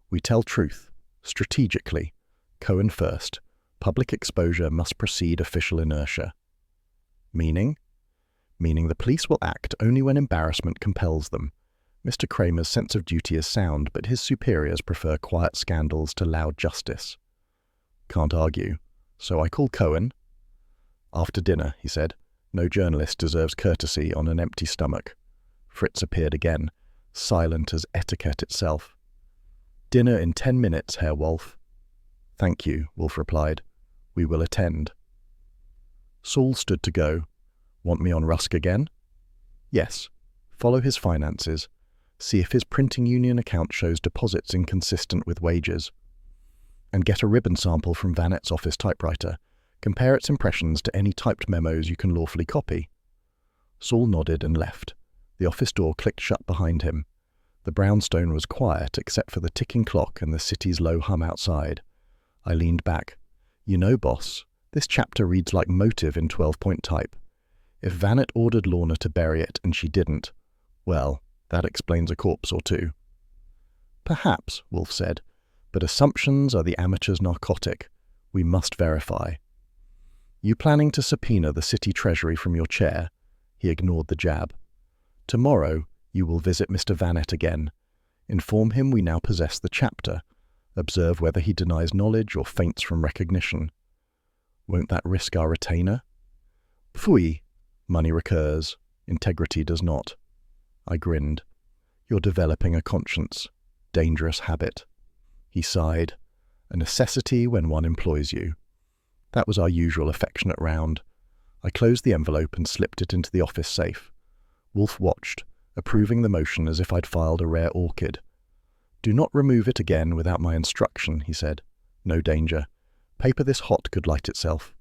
We tell truth, strategically. Cohen first. Public exposure must precede official inertia. Meaning? Meaning the police will act only when embarrassment compels them. Mr. Kramer's sense of duty is sound, but his superiors prefer quiet scandals to loud justice. Can't argue. So I called Cohen. After dinner, he said. No journalist deserves courtesy on an empty stomach. Fritz appeared again, silent as etiquette itself. Dinner in 10 minutes, Herr Wolfe. Thank you, Wolfe replied. We will attend. Saul stood to go. Want me on Rusk again? Yes. Follow his finances. See if his printing union account shows deposits inconsistent with wages. And get a ribbon sample from Vanette's office typewriter. Compare its impressions to any typed memos you can lawfully copy. Saul nodded and left. The office door clicked shut behind him. The brownstone was quiet except for the ticking clock and the city's low hum outside. I leaned back. You know, boss, this chapter reads like motive in 12-point type. If Vanette ordered Lorna to bury it and she didn't, well, that explains a corpse or two. Perhaps, Wolfe said, but assumptions are the amateur's narcotic. We must verify. You planning to subpoena the city treasury from your chair? He ignored the jab. Tomorrow, you will visit Mr. Vanette again. Inform him we now possess the chapter. Observe whether he denies knowledge or faints from recognition. Won't that risk our retainer? Pfui. Money recurs. Integrity does not. I grinned. You're developing a conscience. Dangerous habit. He sighed. A necessity when one employs you. That was our usual affectionate round. I closed the envelope and slipped it into the office safe. Wolfe watched, approving the motion as if I'd filed a rare orchid. Do not remove it again without my instruction, he said. No danger. Paper this hot could light itself.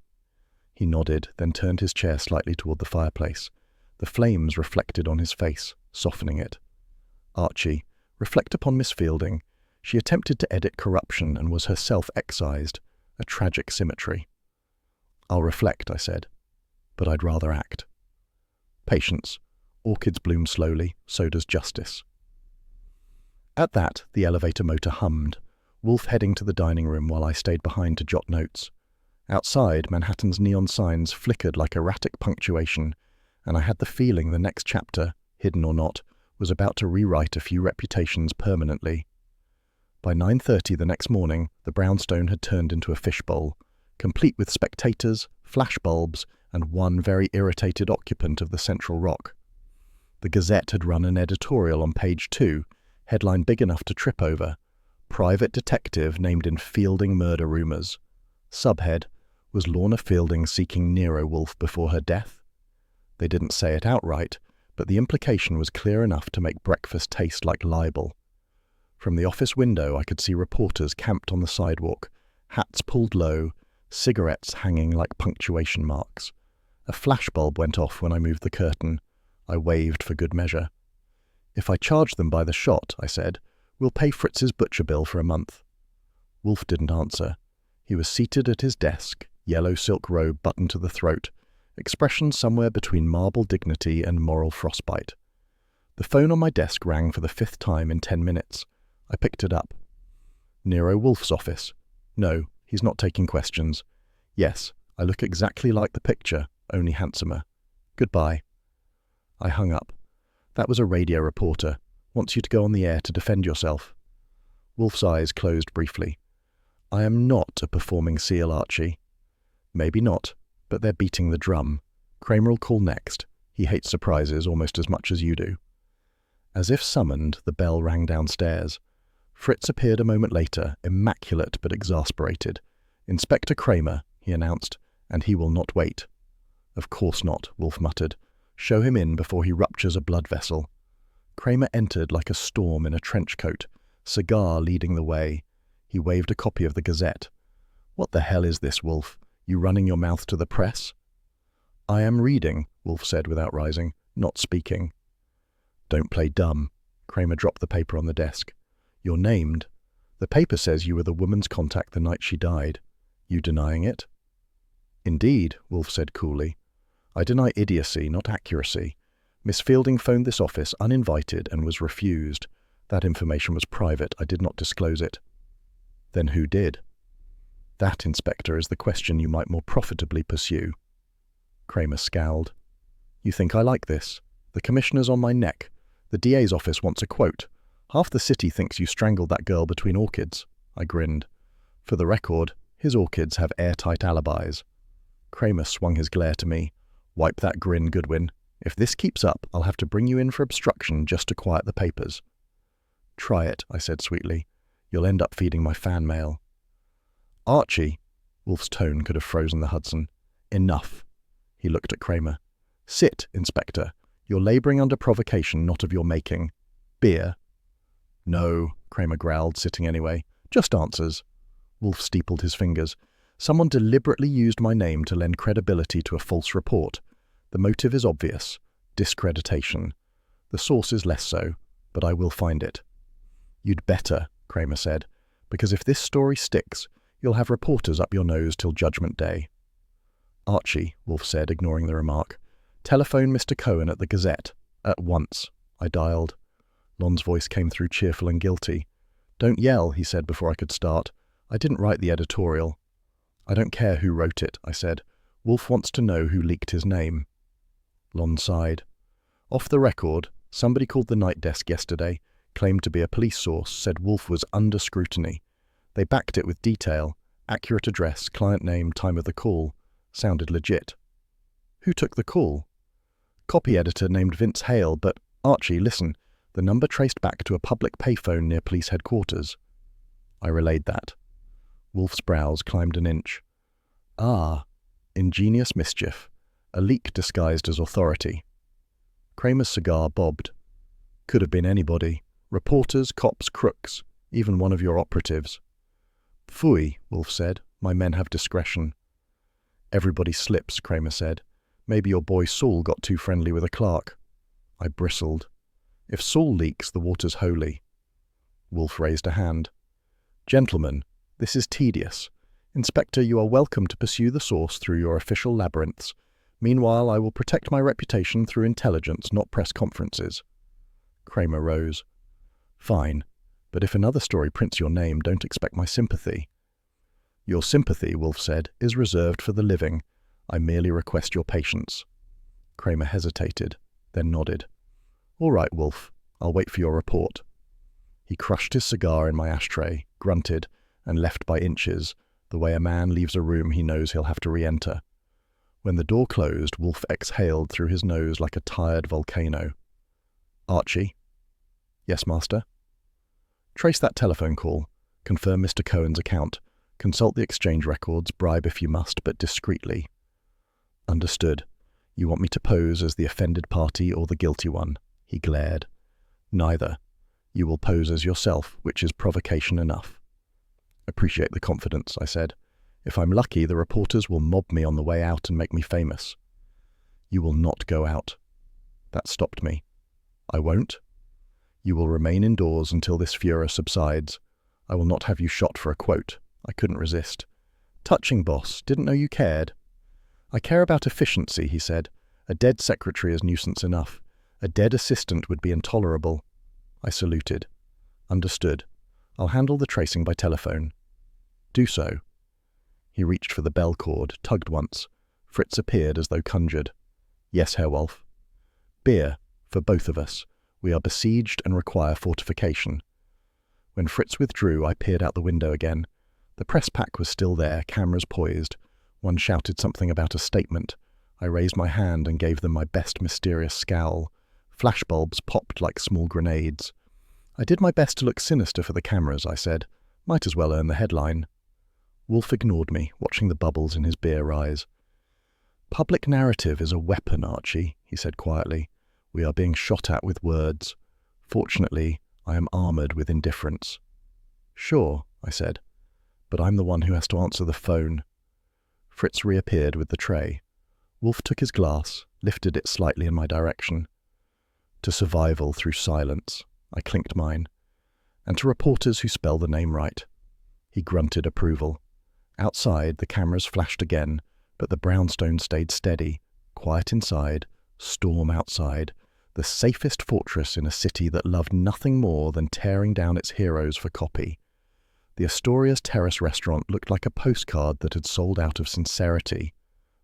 He nodded, then turned his chair slightly toward the fireplace. The flames reflected on his face, softening it. Archie, reflect upon Miss Fielding. She attempted to edit corruption and was herself excised. A tragic symmetry. I'll reflect, I said, but I'd rather act. Patience. Orchids bloom slowly, so does justice. At that, the elevator motor hummed, Wolfe heading to the dining room while I stayed behind to jot notes. Outside, Manhattan's neon signs flickered like erratic punctuation, and I had the feeling the next chapter, hidden or not, was about to rewrite a few reputations permanently. By 9:30 the next morning, the brownstone had turned into a fishbowl, complete with spectators, flashbulbs, and one very irritated occupant of the central rock. The Gazette had run an editorial on page 2, headline big enough to trip over, Private Detective named in Fielding Murder Rumours. Subhead, Was Lorna Fielding seeking Nero Wolfe before her death? They didn't say it outright, but the implication was clear enough to make breakfast taste like libel. From the office window I could see reporters camped on the sidewalk, hats pulled low, cigarettes hanging like punctuation marks. A flashbulb went off when I moved the curtain. I waved for good measure. If I charge them by the shot, I said, we'll pay Fritz's butcher bill for a month. Wolfe didn't answer. He was seated at his desk, yellow silk robe buttoned to the throat, expression somewhere between marble dignity and moral frostbite. The phone on my desk rang for the 5th time in 10 minutes. I picked it up. Nero Wolfe's office. No, he's not taking questions. Yes, I look exactly like the picture, only handsomer. Goodbye. I hung up. That was a radio reporter. Wants you to go on the air to defend yourself. Wolfe's eyes closed briefly. I am not a performing seal, Archie. Maybe not, but they're beating the drum. Kramer'll call next. He hates surprises almost as much as you do. As if summoned, the bell rang downstairs. Fritz appeared a moment later, immaculate but exasperated. Inspector Kramer, he announced, and he will not wait. Of course not, Wolfe muttered. Show him in before he ruptures a blood vessel. Kramer entered like a storm in a trench coat, cigar leading the way. He waved a copy of the Gazette. What the hell is this, Wolfe? You running your mouth to the press? I am reading, Wolfe said without rising, not speaking. Don't play dumb. Kramer dropped the paper on the desk. You're named. The paper says you were the woman's contact the night she died. You denying it? Indeed, Wolfe said coolly. I deny idiocy, not accuracy. Miss Fielding phoned this office uninvited and was refused. That information was private. I did not disclose it. Then who did? That, Inspector, is the question you might more profitably pursue. Kramer scowled. You think I like this? The commissioner's on my neck. The DA's office wants a quote. Half the city thinks you strangled that girl between orchids. I grinned. For the record, his orchids have airtight alibis. Kramer swung his glare to me. Wipe that grin, Goodwin. If this keeps up, I'll have to bring you in for obstruction just to quiet the papers. Try it, I said sweetly. You'll end up feeding my fan mail. Archie, Wolfe's tone could have frozen the Hudson. Enough. He looked at Kramer. Sit, Inspector. You're labouring under provocation not of your making. Beer? No, Kramer growled, sitting anyway. Just answers. Wolfe steepled his fingers. Someone deliberately used my name to lend credibility to a false report. The motive is obvious. Discreditation. The source is less so, but I will find it. You'd better, Kramer said, because if this story sticks, you'll have reporters up your nose till Judgment Day. Archie, Wolfe said, ignoring the remark. Telephone Mr. Cohen at the Gazette. At once. I dialed. Lon's voice came through cheerful and guilty. Don't yell, he said before I could start. I didn't write the editorial. I don't care who wrote it, I said. Wolfe wants to know who leaked his name. Lon sighed. Off the record, somebody called the night desk yesterday, claimed to be a police source, said Wolfe was under scrutiny. They backed it with detail, accurate address, client name, time of the call. Sounded legit. Who took the call? Copy editor named Vince Hale, but, Archie, listen, the number traced back to a public payphone near police headquarters. I relayed that. Wolfe's brows climbed an inch. Ah, ingenious mischief. A leak disguised as authority. Kramer's cigar bobbed. Could have been anybody. Reporters, cops, crooks, even one of your operatives. Phooey, Wolfe said. My men have discretion. Everybody slips, Kramer said. Maybe your boy Saul got too friendly with a clerk. I bristled. If Saul leaks, the water's holy. Wolfe raised a hand. Gentlemen, this is tedious. Inspector, you are welcome to pursue the source through your official labyrinths. Meanwhile, I will protect my reputation through intelligence, not press conferences. Kramer rose. Fine, but if another story prints your name, don't expect my sympathy. Your sympathy, Wolfe said, is reserved for the living. I merely request your patience. Kramer hesitated, then nodded. All right, Wolfe, I'll wait for your report. He crushed his cigar in my ashtray, grunted, and left by inches, the way a man leaves a room he knows he'll have to re-enter. When the door closed, Wolfe exhaled through his nose like a tired volcano. Archie? Yes, master? Trace that telephone call. Confirm Mr. Cohen's account. Consult the exchange records, bribe if you must, but discreetly. Understood. You want me to pose as the offended party or the guilty one? He glared. Neither. You will pose as yourself, which is provocation enough. Appreciate the confidence, I said. If I'm lucky, the reporters will mob me on the way out and make me famous. You will not go out. That stopped me. I won't? You will remain indoors until this furor subsides. I will not have you shot for a quote. I couldn't resist. Touching, boss. Didn't know you cared. I care about efficiency, he said. A dead secretary is nuisance enough. A dead assistant would be intolerable. I saluted. Understood. I'll handle the tracing by telephone. Do so. He reached for the bell cord, tugged once. Fritz appeared as though conjured. Yes, Herr Wolfe. Beer, for both of us. We are besieged and require fortification. When Fritz withdrew, I peered out the window again. The press pack was still there, cameras poised. One shouted something about a statement. I raised my hand and gave them my best mysterious scowl. Flashbulbs popped like small grenades. I did my best to look sinister for the cameras, I said. Might as well earn the headline. Wolfe ignored me, watching the bubbles in his beer rise. Public narrative is a weapon, Archie, he said quietly. We are being shot at with words. Fortunately, I am armoured with indifference. Sure, I said, but I'm the one who has to answer the phone. Fritz reappeared with the tray. Wolfe took his glass, lifted it slightly in my direction. To survival through silence, I clinked mine, and to reporters who spell the name right. He grunted approval. Outside, the cameras flashed again, but the brownstone stayed steady, quiet inside, storm outside, the safest fortress in a city that loved nothing more than tearing down its heroes for copy. The Astoria's Terrace restaurant looked like a postcard that had sold out of sincerity.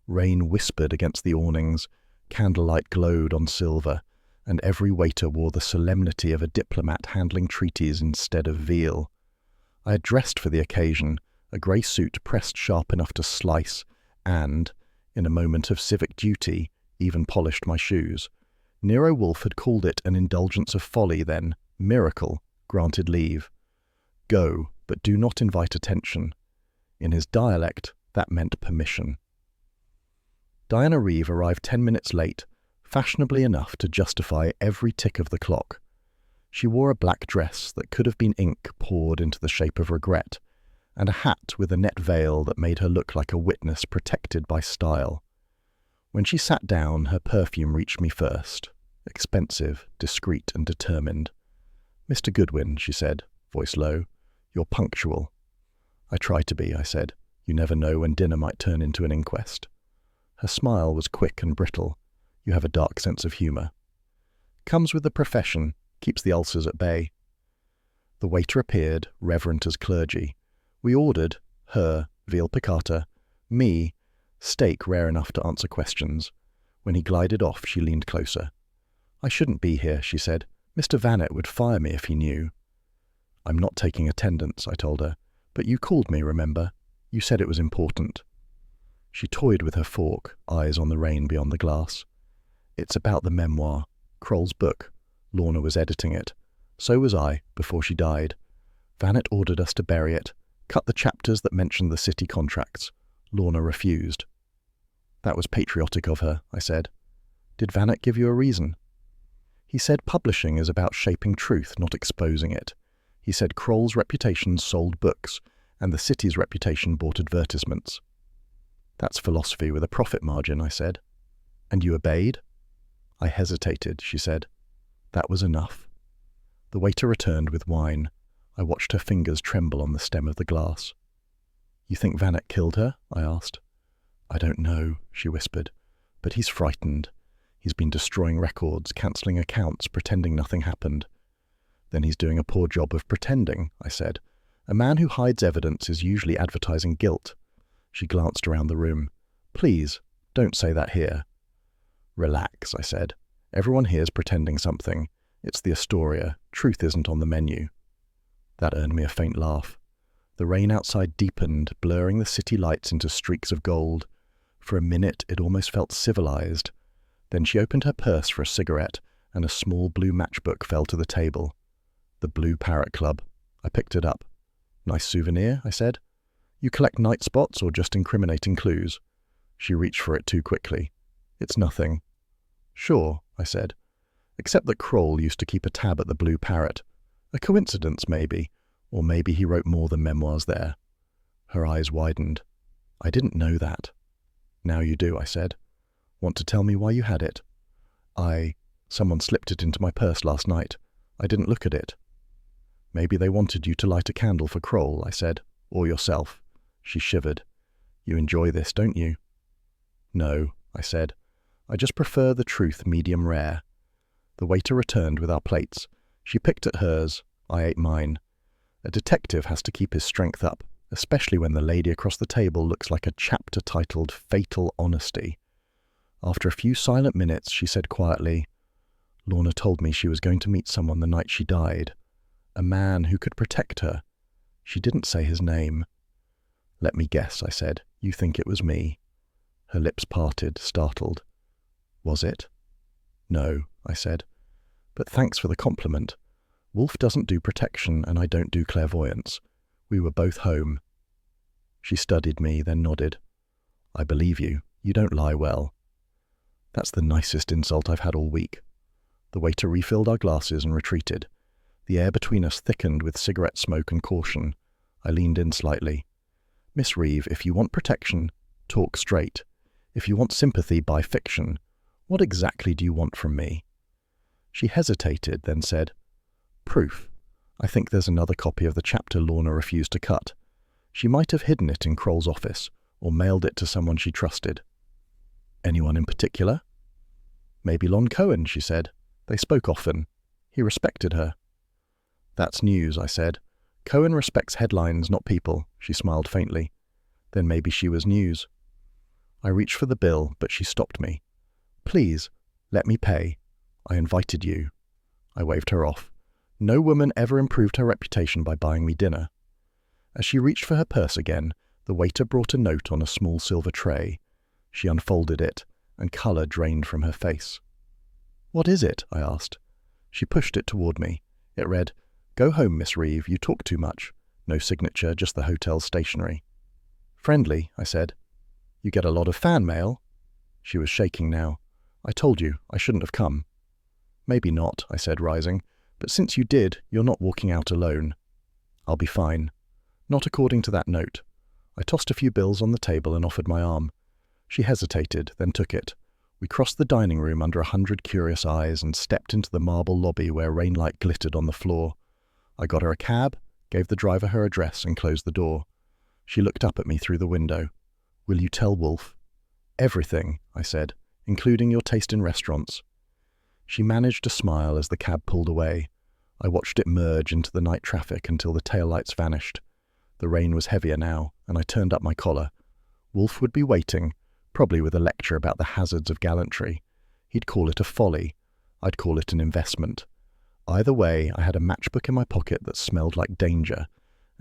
Rain whispered against the awnings, candlelight glowed on silver, and every waiter wore the solemnity of a diplomat handling treaties instead of veal. I had dressed for the occasion, a grey suit pressed sharp enough to slice, and, in a moment of civic duty, even polished my shoes. Nero Wolfe had called it an indulgence of folly then, miracle, granted leave. Go, but do not invite attention. In his dialect, that meant permission. Diana Reeve arrived 10 minutes late, fashionably enough to justify every tick of the clock. She wore a black dress that could have been ink poured into the shape of regret, and a hat with a net veil that made her look like a witness protected by style. When she sat down, her perfume reached me first, expensive, discreet, and determined. "Mr. Goodwin," she said, voice low, "you're punctual." "I try to be," I said. "You never know when dinner might turn into an inquest." Her smile was quick and brittle. "You have a dark sense of humour." "Comes with the profession, keeps the ulcers at bay." The waiter appeared, reverent as clergy. We ordered, her, veal piccata, me, steak rare enough to answer questions. When he glided off, she leaned closer. "I shouldn't be here," she said. "Mr. Vannet would fire me if he knew." "I'm not taking attendance," I told her. "But you called me, remember? You said it was important." She toyed with her fork, eyes on the rain beyond the glass. "It's about the memoir. Kroll's book. Lorna was editing it. So was I, before she died. Vannet ordered us to bury it, cut the chapters that mentioned the city contracts. Lorna refused." "That was patriotic of her," I said. "Did Vannet give you a reason?" "He said publishing is about shaping truth, not exposing it. He said Kroll's reputation sold books, and the city's reputation bought advertisements." "That's philosophy with a profit margin," I said. "And you obeyed?" I hesitated, she said. That was enough. The waiter returned with wine. I watched her fingers tremble on the stem of the glass. "You think Vannet killed her?" I asked. "I don't know," she whispered, "but he's frightened. He's been destroying records, cancelling accounts, pretending nothing happened." "Then he's doing a poor job of pretending," I said. "A man who hides evidence is usually advertising guilt." She glanced around the room. "Please, don't say that here." "Relax," I said. "Everyone here's pretending something. It's the Astoria. Truth isn't on the menu." That earned me a faint laugh. The rain outside deepened, blurring the city lights into streaks of gold. For a minute, it almost felt civilized. Then she opened her purse for a cigarette, and a small blue matchbook fell to the table. "The Blue Parrot Club." I picked it up. "Nice souvenir," I said. "You collect night spots or just incriminating clues?" She reached for it too quickly. "It's nothing." "Sure," I said. "Except that Kroll used to keep a tab at the Blue Parrot. A coincidence, maybe, or maybe he wrote more than memoirs there." Her eyes widened. "I didn't know that." "Now you do," I said. "Want to tell me why you had it?" Someone slipped it into my purse last night. I didn't look at it." "Maybe they wanted you to light a candle for Kroll," I said. "Or yourself." She shivered. "You enjoy this, don't you?" "No," I said. "I just prefer the truth medium rare." The waiter returned with our plates. She picked at hers. I ate mine. A detective has to keep his strength up, especially when the lady across the table looks like a chapter titled Fatal Honesty. After a few silent minutes, she said quietly, "Lorna told me she was going to meet someone the night she died. A man who could protect her. She didn't say his name." "Let me guess," I said. "You think it was me." Her lips parted, startled. "Was it?" "No," I said. "But thanks for the compliment. Wolfe doesn't do protection and I don't do clairvoyance. We were both home." She studied me, then nodded. "I believe you. You don't lie well." "That's the nicest insult I've had all week." The waiter refilled our glasses and retreated. The air between us thickened with cigarette smoke and caution. I leaned in slightly. "Miss Reeve, if you want protection, talk straight. If you want sympathy, buy fiction. What exactly do you want from me?" She hesitated, then said, "Proof. I think there's another copy of the chapter Lorna refused to cut. She might have hidden it in Kroll's office, or mailed it to someone she trusted." "Anyone in particular?" "Maybe Lon Cohen," she said. They spoke often. He respected her. That's news, I said. Cohen respects headlines, not people, she smiled faintly. Then maybe she was news. I reached for the bill, but she stopped me. Please, let me pay. I invited you. I waved her off. No woman ever improved her reputation by buying me dinner. As she reached for her purse again, the waiter brought a note on a small silver tray. She unfolded it, and colour drained from her face. What is it? I asked. She pushed it toward me. It read, Go home, Miss Reeve, you talk too much. No signature, just the hotel's stationery. Friendly, I said. You get a lot of fan mail? She was shaking now. I told you, I shouldn't have come. Maybe not, I said, rising. But since you did, you're not walking out alone. I'll be fine. Not according to that note. I tossed a few bills on the table and offered my arm. She hesitated, then took it. We crossed the dining room under 100 curious eyes and stepped into the marble lobby where rainlight glittered on the floor. I got her a cab, gave the driver her address and closed the door. She looked up at me through the window. Will you tell Wolfe? Everything, I said, including your taste in restaurants. She managed to smile as the cab pulled away. I watched it merge into the night traffic until the taillights vanished. The rain was heavier now, and I turned up my collar. Wolfe would be waiting, probably with a lecture about the hazards of gallantry. He'd call it a folly. I'd call it an investment. Either way, I had a matchbook in my pocket that smelled like danger,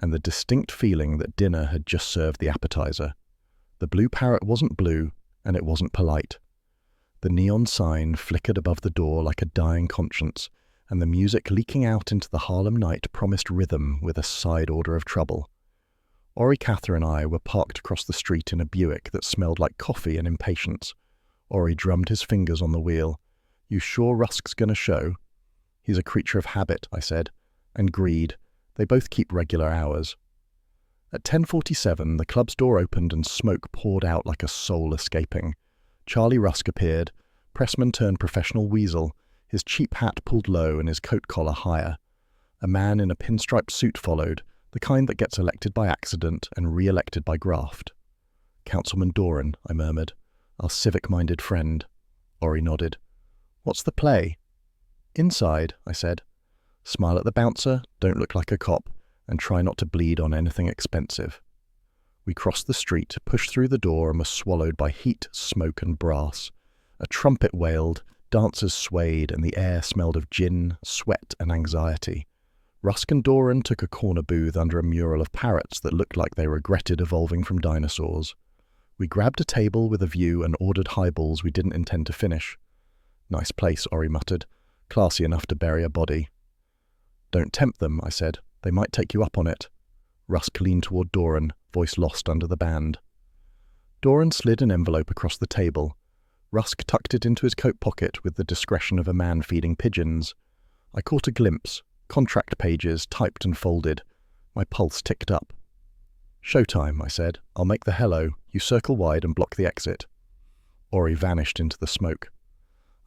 and the distinct feeling that dinner had just served the appetizer. The blue parrot wasn't blue, and it wasn't polite. The neon sign flickered above the door like a dying conscience, and the music leaking out into the Harlem night promised rhythm with a side order of trouble. Ori, Cather and I were parked across the street in a Buick that smelled like coffee and impatience. Ori drummed his fingers on the wheel. You sure Rusk's gonna show? He's a creature of habit, I said, and greed. They both keep regular hours. At 10:47, the club's door opened and smoke poured out like a soul escaping. Charlie Rusk appeared. Pressman turned professional weasel, his cheap hat pulled low and his coat collar higher. A man in a pinstriped suit followed, the kind that gets elected by accident and re-elected by graft. Councilman Doran, I murmured, our civic-minded friend. Ori nodded. What's the play? Inside, I said. Smile at the bouncer, don't look like a cop, and try not to bleed on anything expensive. We crossed the street, pushed through the door, and were swallowed by heat, smoke, and brass. A trumpet wailed, dancers swayed, and the air smelled of gin, sweat, and anxiety. Rusk and Doran took a corner booth under a mural of parrots that looked like they regretted evolving from dinosaurs. We grabbed a table with a view and ordered highballs we didn't intend to finish. Nice place, Ori muttered. Classy enough to bury a body. Don't tempt them, I said. They might take you up on it. Rusk leaned toward Doran, voice lost under the band. Doran slid an envelope across the table. Rusk tucked it into his coat pocket with the discretion of a man feeding pigeons. I caught a glimpse. Contract pages, typed and folded. My pulse ticked up. Showtime, I said. I'll make the hello. You circle wide and block the exit. Ori vanished into the smoke.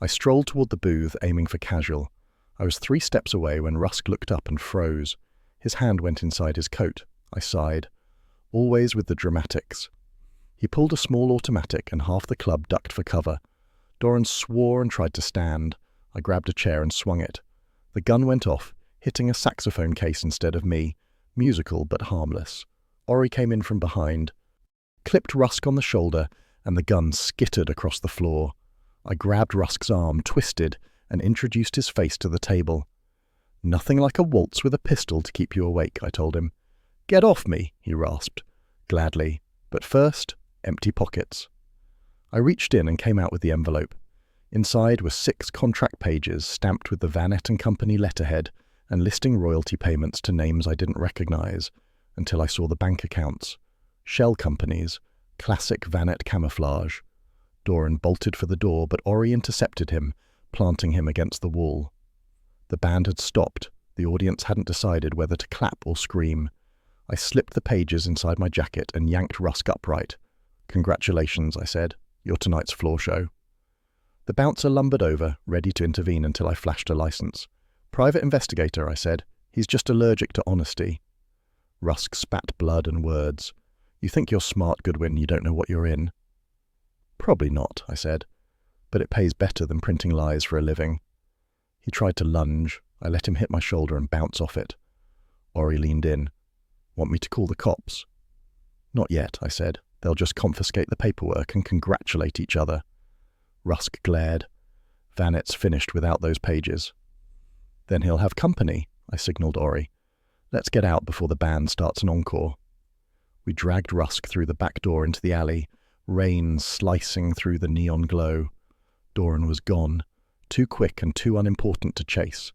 I strolled toward the booth, aiming for casual. I was 3 steps away when Rusk looked up and froze. His hand went inside his coat. I sighed. Always with the dramatics. He pulled a small automatic and half the club ducked for cover. Doran swore and tried to stand. I grabbed a chair and swung it. The gun went off, hitting a saxophone case instead of me, musical but harmless. Ori came in from behind, clipped Rusk on the shoulder, and the gun skittered across the floor. I grabbed Rusk's arm, twisted, and introduced his face to the table. Nothing like a waltz with a pistol to keep you awake, I told him. Get off me, he rasped. Gladly. But first, empty pockets. I reached in and came out with the envelope. Inside were 6 contract pages stamped with the Vanette and Company letterhead and listing royalty payments to names I didn't recognize until I saw the bank accounts. Shell companies, classic Vanette camouflage. Doran bolted for the door, but Ori intercepted him, planting him against the wall. The band had stopped. The audience hadn't decided whether to clap or scream. I slipped the pages inside my jacket and yanked Rusk upright. Congratulations, I said. You're tonight's floor show. The bouncer lumbered over, ready to intervene until I flashed a license. Private investigator, I said. He's just allergic to honesty. Rusk spat blood and words. You think you're smart, Goodwin, you don't know what you're in. Probably not, I said. But it pays better than printing lies for a living. He tried to lunge. I let him hit my shoulder and bounce off it. Ori leaned in. Want me to call the cops? Not yet, I said. They'll just confiscate the paperwork and congratulate each other. Rusk glared. Vanet's finished without those pages. Then he'll have company, I signalled Ori. Let's get out before the band starts an encore. We dragged Rusk through the back door into the alley, rain slicing through the neon glow. Doran was gone, too quick and too unimportant to chase.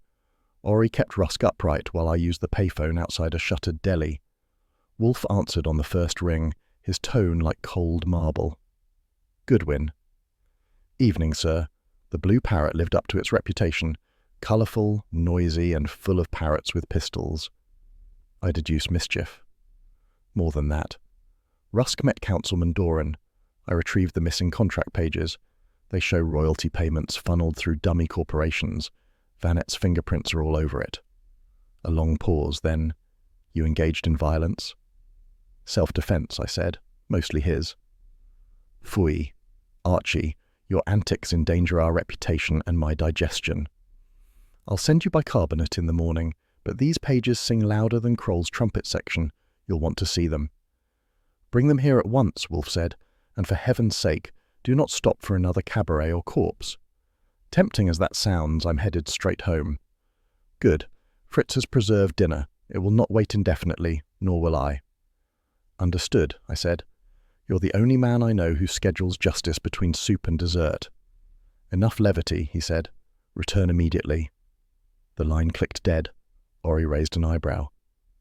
Ori kept Rusk upright while I used the payphone outside a shuttered deli. Wolfe answered on the first ring, his tone like cold marble. Goodwin. Evening, sir. The Blue Parrot lived up to its reputation, colourful, noisy, and full of parrots with pistols. I deduce mischief. More than that. Rusk met Councilman Doran. I retrieved the missing contract pages. They show royalty payments funneled through dummy corporations. Vanet's fingerprints are all over it. A long pause, then, you engaged in violence? Self-defense, I said, mostly his. Phooey. Archie, your antics endanger our reputation and my digestion. I'll send you bicarbonate in the morning, but these pages sing louder than Kroll's trumpet section. You'll want to see them. Bring them here at once, Wolfe said, and for heaven's sake, do not stop for another cabaret or corpse. Tempting as that sounds, I'm headed straight home. Good. Fritz has preserved dinner. It will not wait indefinitely, nor will I. Understood, I said. You're the only man I know who schedules justice between soup and dessert. Enough levity, he said. Return immediately. The line clicked dead. Ori raised an eyebrow.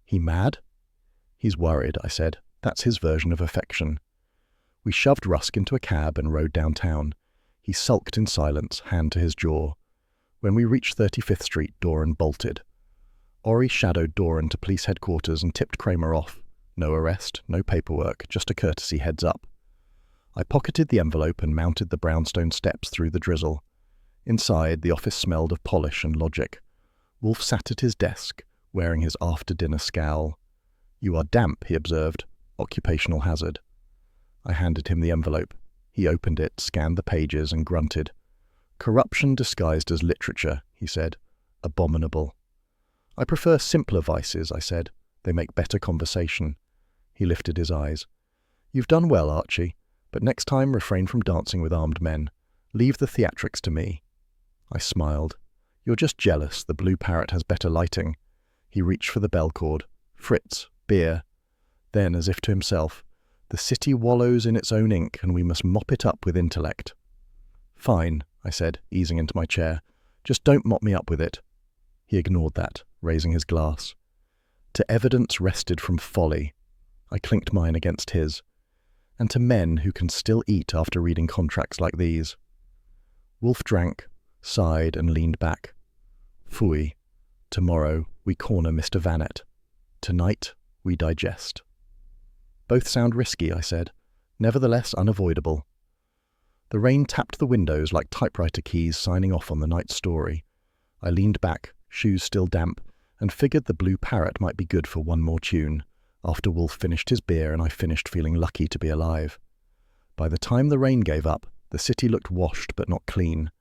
He mad? He's worried, I said. That's his version of affection. We shoved Rusk into a cab and rode downtown. He sulked in silence, hand to his jaw. When we reached 35th Street, Doran bolted. Ori shadowed Doran to police headquarters and tipped Kramer off. No arrest, no paperwork, just a courtesy heads up. I pocketed the envelope and mounted the brownstone steps through the drizzle. Inside, the office smelled of polish and logic. Wolfe sat at his desk, wearing his after-dinner scowl. You are damp, he observed. Occupational hazard. I handed him the envelope. He opened it, scanned the pages, and grunted. Corruption disguised as literature, he said. Abominable. I prefer simpler vices, I said. They make better conversation. He lifted his eyes. You've done well, Archie, but next time refrain from dancing with armed men. Leave the theatrics to me. I smiled. You're just jealous. The Blue Parrot has better lighting. He reached for the bell cord. Fritz, beer. Then, as if to himself, the city wallows in its own ink, and we must mop it up with intellect. Fine, I said, easing into my chair. Just don't mop me up with it. He ignored that, raising his glass. To evidence wrested from folly. I clinked mine against his. And to men who can still eat after reading contracts like these. Wolfe drank, sighed, and leaned back. Phooey. Tomorrow we corner Mr. Vanet. Tonight we digest. Both sound risky, I said, nevertheless unavoidable. The rain tapped the windows like typewriter keys signing off on the night's story. I leaned back, shoes still damp, and figured the Blue Parrot might be good for one more tune, after Wolfe finished his beer and I finished feeling lucky to be alive. By the time the rain gave up, the city looked washed but not clean.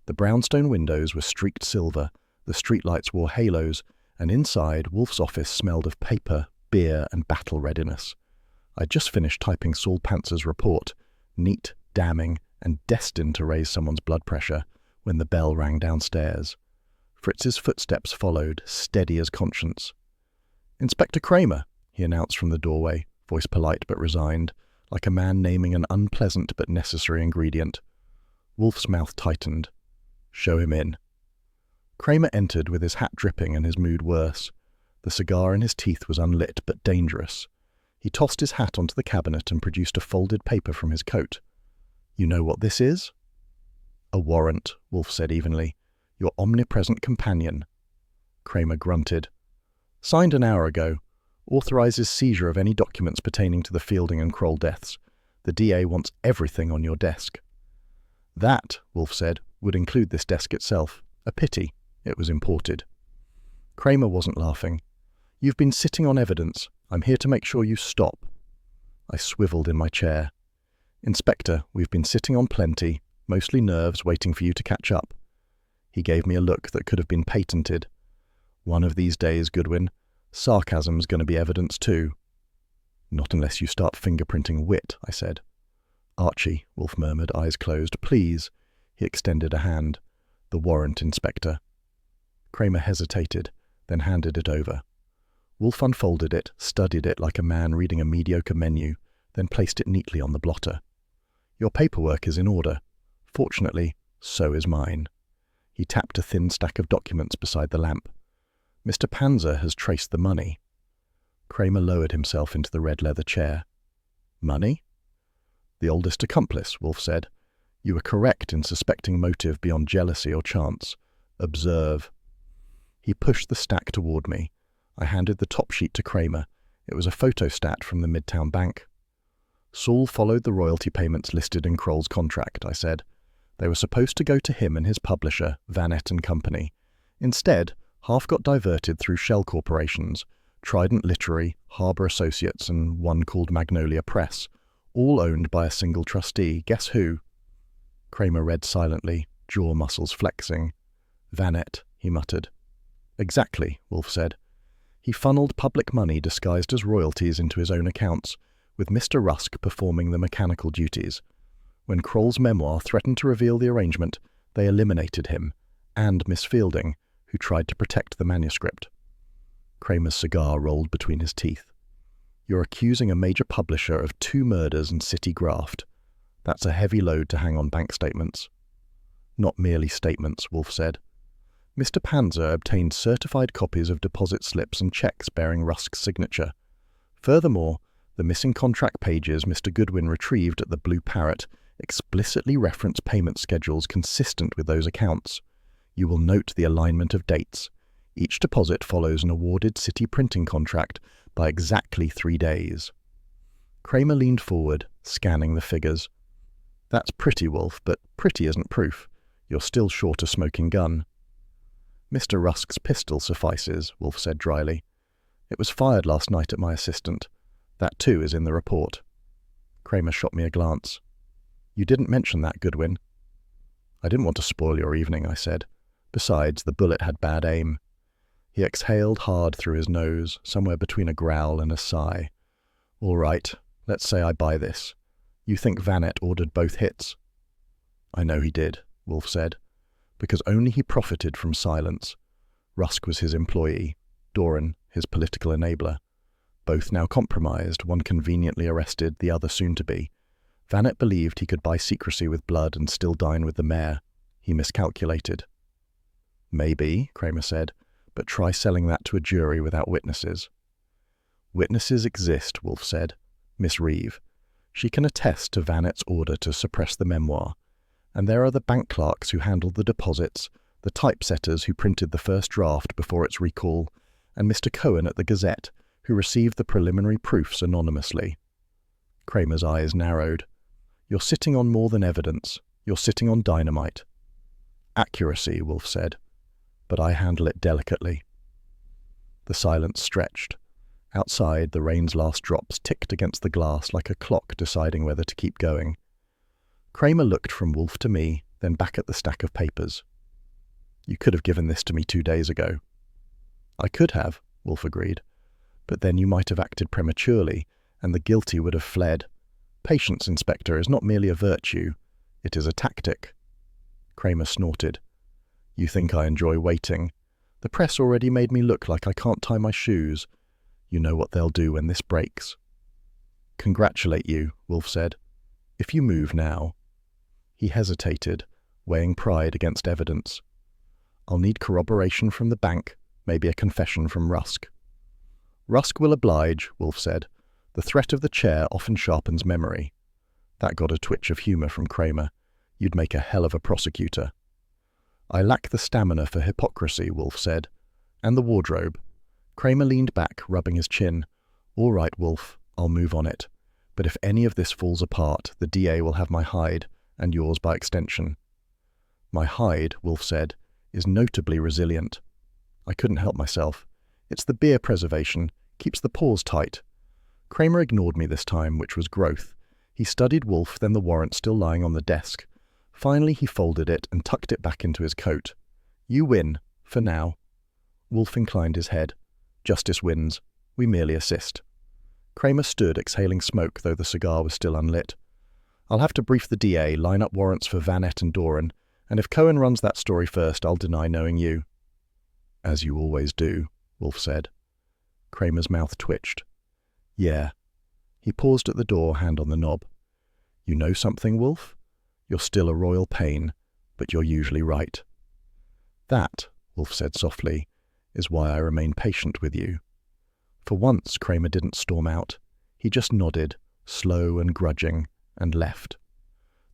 The brownstone windows were streaked silver, the streetlights wore halos, and inside, Wolfe's office smelled of paper, beer, and battle readiness. I'd just finished typing Saul Pantzer's report, neat, damning, and destined to raise someone's blood pressure, when the bell rang downstairs. Fritz's footsteps followed, steady as conscience. Inspector Kramer, he announced from the doorway, voice polite but resigned, like a man naming an unpleasant but necessary ingredient. Wolfe's mouth tightened. Show him in. Kramer entered with his hat dripping and his mood worse. The cigar in his teeth was unlit but dangerous. He tossed his hat onto the cabinet and produced a folded paper from his coat. You know what this is? A warrant, Wolfe said evenly. Your omnipresent companion. Kramer grunted. Signed an hour ago. Authorizes seizure of any documents pertaining to the Fielding and Kroll deaths. The DA wants everything on your desk. That, Wolfe said, would include this desk itself. A pity. It was imported. Kramer wasn't laughing. You've been sitting on evidence. I'm here to make sure you stop. I swiveled in my chair. Inspector, we've been sitting on plenty, mostly nerves waiting for you to catch up. He gave me a look that could have been patented. One of these days, Goodwin, sarcasm's going to be evidence too. Not unless you start fingerprinting wit, I said. Archie, Wolfe murmured, eyes closed. Please. He extended a hand. The warrant, Inspector. Kramer hesitated, then handed it over. Wolfe unfolded it, studied it like a man reading a mediocre menu, then placed it neatly on the blotter. Your paperwork is in order. Fortunately, so is mine. He tapped a thin stack of documents beside the lamp. Mr. Panzer has traced the money. Kramer lowered himself into the red leather chair. Money? The oldest accomplice, Wolfe said. You were correct in suspecting motive beyond jealousy or chance. Observe. He pushed the stack toward me. I handed the top sheet to Kramer. It was a photostat from the Midtown Bank. Saul followed the royalty payments listed in Kroll's contract, I said. They were supposed to go to him and his publisher, Vanette and Company. Instead, half got diverted through shell corporations, Trident Literary, Harbour Associates, and one called Magnolia Press, all owned by a single trustee. Guess who? Kramer read silently, jaw muscles flexing. Vanette, he muttered. Exactly, Wolfe said. He funneled public money disguised as royalties into his own accounts, with Mr. Rusk performing the mechanical duties. When Kroll's memoir threatened to reveal the arrangement, they eliminated him, and Miss Fielding, who tried to protect the manuscript. Kramer's cigar rolled between his teeth. You're accusing a major publisher of 2 murders and city graft. That's a heavy load to hang on bank statements. Not merely statements, Wolfe said. Mr. Panzer obtained certified copies of deposit slips and checks bearing Rusk's signature. Furthermore, the missing contract pages Mr. Goodwin retrieved at the Blue Parrot explicitly reference payment schedules consistent with those accounts. You will note the alignment of dates. Each deposit follows an awarded city printing contract by exactly 3 days. Kramer leaned forward, scanning the figures. That's pretty, Wolfe, but pretty isn't proof. You're still short a smoking gun. Mr. Rusk's pistol suffices, Wolfe said dryly. It was fired last night at my assistant. That too is in the report. Kramer shot me a glance. You didn't mention that, Goodwin. I didn't want to spoil your evening, I said. Besides, the bullet had bad aim. He exhaled hard through his nose, somewhere between a growl and a sigh. All right, let's say I buy this. You think Vanette ordered both hits? I know he did, Wolfe said, because only he profited from silence. Rusk was his employee, Doran his political enabler. Both now compromised, one conveniently arrested, the other soon to be. Vanette believed he could buy secrecy with blood and still dine with the mayor. He miscalculated. Maybe, Kramer said, but try selling that to a jury without witnesses. Witnesses exist, Wolfe said. Miss Reeve. She can attest to Vanette's order to suppress the memoir. And there are the bank clerks who handled the deposits, the typesetters who printed the first draft before its recall, and Mr. Cohen at the Gazette, who received the preliminary proofs anonymously. Kramer's eyes narrowed. You're sitting on more than evidence. You're sitting on dynamite. Accuracy, Wolfe said, but I handle it delicately. The silence stretched. Outside, the rain's last drops ticked against the glass like a clock deciding whether to keep going. Kramer looked from Wolfe to me, then back at the stack of papers. You could have given this to me 2 days ago. I could have, Wolfe agreed, but then you might have acted prematurely, and the guilty would have fled. Patience, Inspector, is not merely a virtue. It is a tactic. Kramer snorted. You think I enjoy waiting? The press already made me look like I can't tie my shoes. You know what they'll do when this breaks. Congratulate you, Wolfe said. If you move now. He hesitated, weighing pride against evidence. I'll need corroboration from the bank, maybe a confession from Rusk. Rusk will oblige, Wolfe said. The threat of the chair often sharpens memory. That got a twitch of humour from Kramer. You'd make a hell of a prosecutor. I lack the stamina for hypocrisy, Wolfe said. And the wardrobe. Kramer leaned back, rubbing his chin. All right, Wolfe, I'll move on it. But if any of this falls apart, the DA will have my hide, and yours by extension. My hide, Wolfe said, is notably resilient. I couldn't help myself. It's the beer preservation, keeps the pores tight. Kramer ignored me this time, which was growth. He studied Wolfe, then the warrant still lying on the desk. Finally, he folded it and tucked it back into his coat. You win, for now. Wolfe inclined his head. Justice wins. We merely assist. Kramer stood, exhaling smoke, though the cigar was still unlit. I'll have to brief the DA, line up warrants for Vanette and Doran, and if Cohen runs that story first, I'll deny knowing you. As you always do, Wolfe said. Kramer's mouth twitched. Yeah. He paused at the door, hand on the knob. You know something, Wolfe? You're still a royal pain, but you're usually right. That, Wolfe said softly, is why I remain patient with you. For once, Kramer didn't storm out. He just nodded, slow and grudging, and left.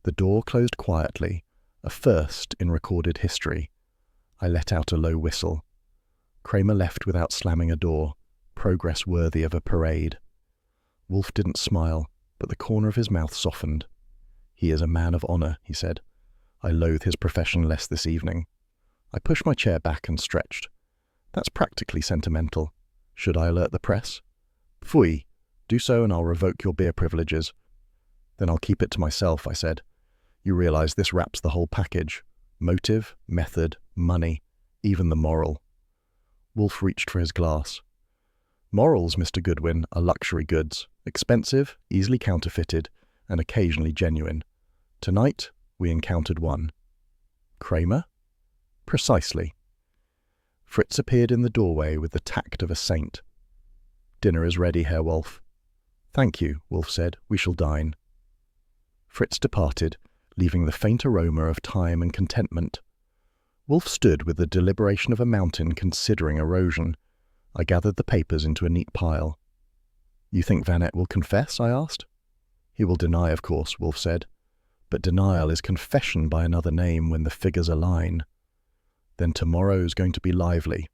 The door closed quietly, a first in recorded history. I let out a low whistle. Kramer left without slamming a door, progress worthy of a parade. Wolfe didn't smile, but the corner of his mouth softened. He is a man of honor, he said. I loathe his profession less this evening. I pushed my chair back and stretched. That's practically sentimental. Should I alert the press? Pfui. Do so and I'll revoke your beer privileges. Then I'll keep it to myself, I said. You realize this wraps the whole package. Motive, method, money, even the moral. Wolfe reached for his glass. Morals, Mr. Goodwin, are luxury goods, expensive, easily counterfeited, and occasionally genuine. Tonight, we encountered one. Kramer? Precisely. Fritz appeared in the doorway with the tact of a saint. Dinner is ready, Herr Wolfe. Thank you, Wolfe said. We shall dine. Fritz departed, leaving the faint aroma of time and contentment. Wolfe stood with the deliberation of a mountain considering erosion. I gathered the papers into a neat pile. You think Vanette will confess? I asked. He will deny, of course, Wolfe said. But denial is confession by another name when the figures align. Then tomorrow's going to be lively.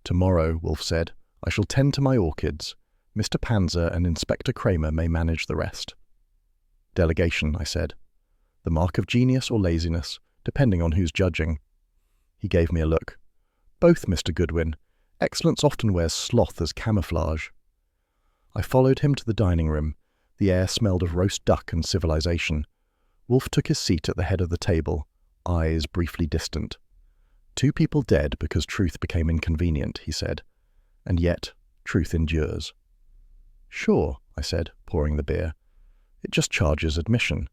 Tomorrow, Wolfe said, I shall tend to my orchids. Mr. Panzer and Inspector Kramer may manage the rest. Delegation, I said. The mark of genius or laziness, depending on who's judging. He gave me a look. Both, Mr. Goodwin. Excellence often wears sloth as camouflage. I followed him to the dining room. The air smelled of roast duck and civilization. Wolfe took his seat at the head of the table, eyes briefly distant. 2 people dead because truth became inconvenient, he said. And yet, truth endures. Sure, I said, pouring the beer. It just charges admission.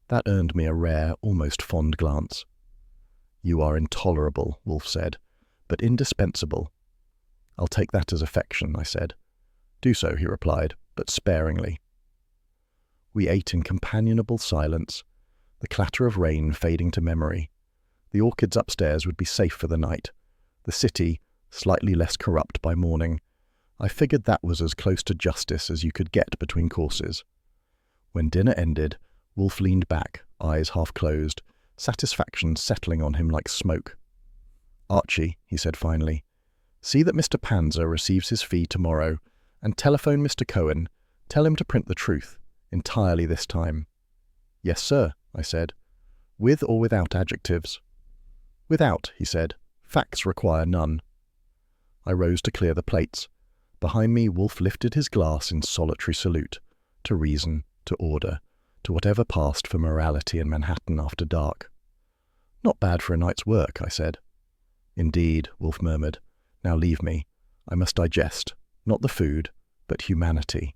That earned me a rare, almost fond glance. You are intolerable, Wolfe said, but indispensable. I'll take that as affection, I said. Do so, he replied, but sparingly. We ate in companionable silence, the clatter of rain fading to memory. The orchids upstairs would be safe for the night. The city, slightly less corrupt by morning. I figured that was as close to justice as you could get between courses. When dinner ended, Wolfe leaned back, eyes half closed, satisfaction settling on him like smoke. Archie, he said finally, see that Mr. Panzer receives his fee tomorrow, and telephone Mr. Cohen. Tell him to print the truth, entirely this time. Yes, sir, I said. With or without adjectives? Without, he said. Facts require none. I rose to clear the plates. Behind me, Wolfe lifted his glass in solitary salute, to reason, to order, to whatever passed for morality in Manhattan after dark. Not bad for a night's work, I said. Indeed, Wolfe murmured. Now leave me. I must digest, not the food, but humanity.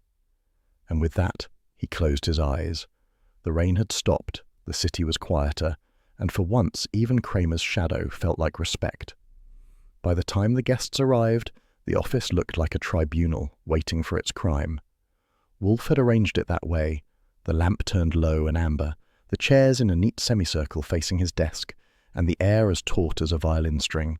And with that, he closed his eyes. The rain had stopped, the city was quieter, and for once even Kramer's shadow felt like respect. By the time the guests arrived, the office looked like a tribunal waiting for its crime. Wolfe had arranged it that way, the lamp turned low and amber, the chairs in a neat semicircle facing his desk, and the air as taut as a violin string.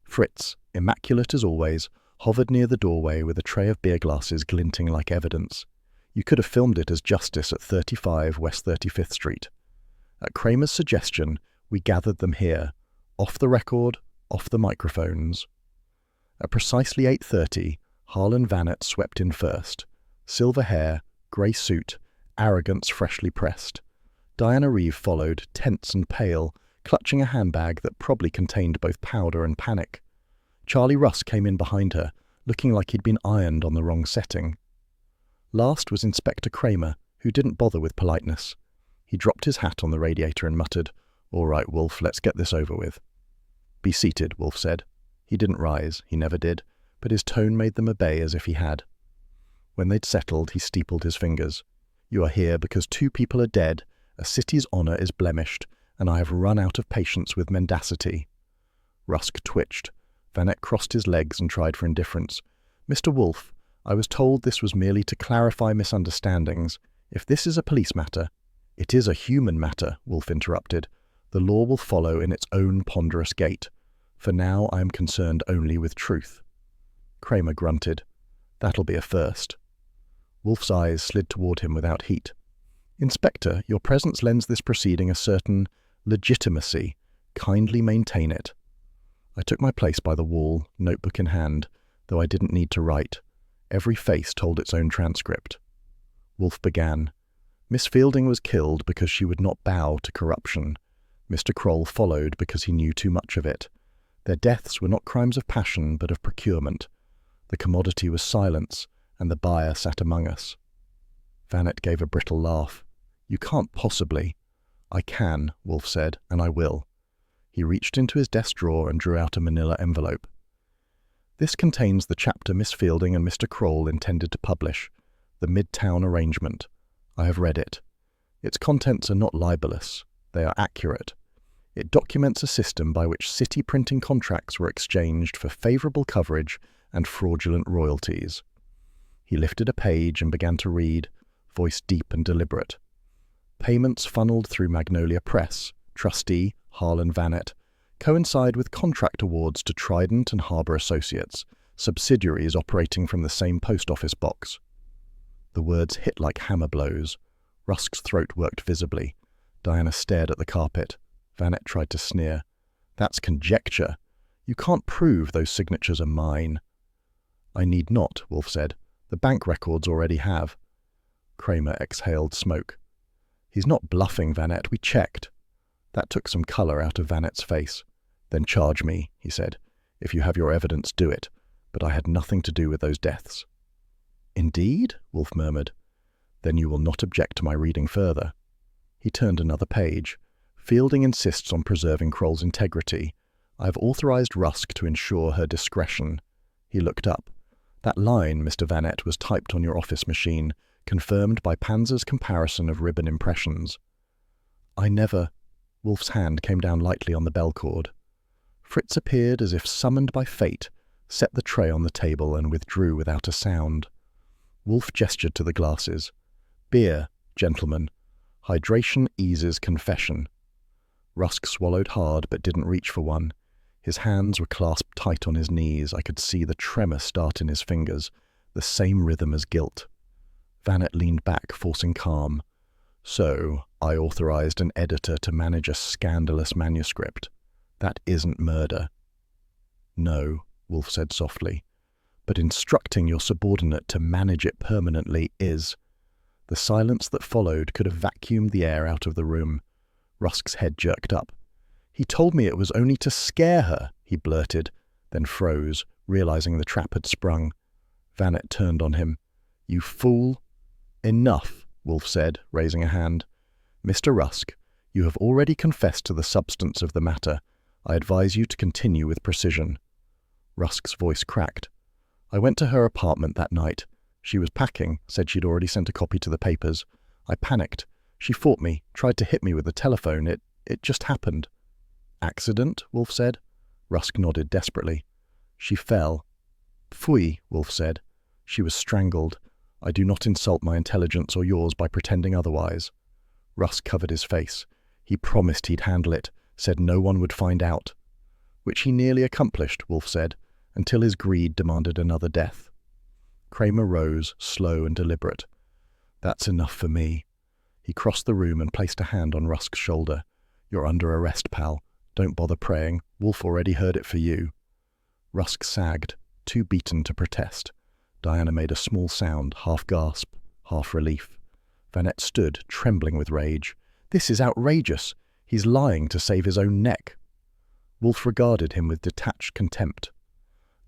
Fritz, immaculate as always, hovered near the doorway with a tray of beer glasses glinting like evidence. You could have filmed it as Justice at 35 West 35th Street. At Kramer's suggestion, we gathered them here, off the record, off the microphones. At precisely 8:30, Harlan Vanette swept in first. Silver hair, grey suit, arrogance freshly pressed. Diana Reeve followed, tense and pale, clutching a handbag that probably contained both powder and panic. Charlie Russ came in behind her, looking like he'd been ironed on the wrong setting. Last was Inspector Kramer, who didn't bother with politeness. He dropped his hat on the radiator and muttered, "All right, Wolfe, let's get this over with." "Be seated," Wolfe said. He didn't rise, he never did, but his tone made them obey as if he had. When they'd settled, he steepled his fingers. "You are here because 2 people are dead, a city's honour is blemished, and I have run out of patience with mendacity." Rusk twitched. Vanette crossed his legs and tried for indifference. "Mr. Wolfe, I was told this was merely to clarify misunderstandings. If this is a police matter—" "It is a human matter," Wolfe interrupted. "The law will follow in its own ponderous gait. For now I am concerned only with truth." Kramer grunted. "That'll be a first." Wolfe's eyes slid toward him without heat. "Inspector, your presence lends this proceeding a certain legitimacy. Kindly maintain it." I took my place by the wall, notebook in hand, though I didn't need to write. Every face told its own transcript. Wolfe began. "Miss Fielding was killed because she would not bow to corruption. Mr. Kroll followed because he knew too much of it. Their deaths were not crimes of passion, but of procurement. The commodity was silence, and the buyer sat among us." Vanette gave a brittle laugh. "You can't possibly—" "I can," Wolfe said, "and I will." He reached into his desk drawer and drew out a manila envelope. "This contains the chapter Miss Fielding and Mr. Kroll intended to publish, the Midtown Arrangement. I have read it. Its contents are not libelous. They are accurate. It documents a system by which city printing contracts were exchanged for favorable coverage and fraudulent royalties." He lifted a page and began to read, voice deep and deliberate. "Payments funneled through Magnolia Press, trustee Harlan Vanette, coincide with contract awards to Trident and Harbour Associates, subsidiaries operating from the same post office box." The words hit like hammer blows. Rusk's throat worked visibly. Diana stared at the carpet. Vanette tried to sneer. "That's conjecture. You can't prove those signatures are mine." "I need not," Wolfe said. "The bank records already have." Kramer exhaled smoke. "He's not bluffing, Vanette. We checked." That took some colour out of Vanette's face. "Then charge me," he said. "If you have your evidence, do it. But I had nothing to do with those deaths." "Indeed?" Wolfe murmured. "Then you will not object to my reading further." He turned another page. "Fielding insists on preserving Kroll's integrity. I have authorized Rusk to ensure her discretion." He looked up. "That line, Mr. Vanette, was typed on your office machine, confirmed by Panzer's comparison of ribbon impressions." "I never—" Wolfe's hand came down lightly on the bell cord. Fritz appeared as if summoned by fate, set the tray on the table and withdrew without a sound. Wolfe gestured to the glasses. "Beer, gentlemen. Hydration eases confession." Rusk swallowed hard but didn't reach for one. His hands were clasped tight on his knees. I could see the tremor start in his fingers, the same rhythm as guilt. Vanette leaned back, forcing calm. "So, I authorized an editor to manage a scandalous manuscript. That isn't murder." "No," Wolfe said softly. "But instructing your subordinate to manage it permanently is." The silence that followed could have vacuumed the air out of the room. Rusk's head jerked up. "He told me it was only to scare her," he blurted, then froze, realizing the trap had sprung. Vanette turned on him. "You fool!" "Enough," Wolfe said, raising a hand. "Mr. Rusk, you have already confessed to the substance of the matter. I advise you to continue with precision." Rusk's voice cracked. "I went to her apartment that night. She was packing, said she'd already sent a copy to the papers. I panicked. She fought me, tried to hit me with the telephone. It just happened." "Accident?" Wolfe said. Rusk nodded desperately. "She fell." "Pfui," Wolfe said. "She was strangled. I do not insult my intelligence or yours by pretending otherwise." Rusk covered his face. "He promised he'd handle it, said no one would find out." "Which he nearly accomplished," Wolfe said, until his greed demanded another death. Kramer rose, slow and deliberate. "That's enough for me." He crossed the room and placed a hand on Rusk's shoulder. "You're under arrest, pal. Don't bother praying. Wolfe already heard it for you." Rusk sagged, too beaten to protest. Diana made a small sound, half gasp, half relief. Vanette stood, trembling with rage. "This is outrageous. He's lying to save his own neck." Wolfe regarded him with detached contempt.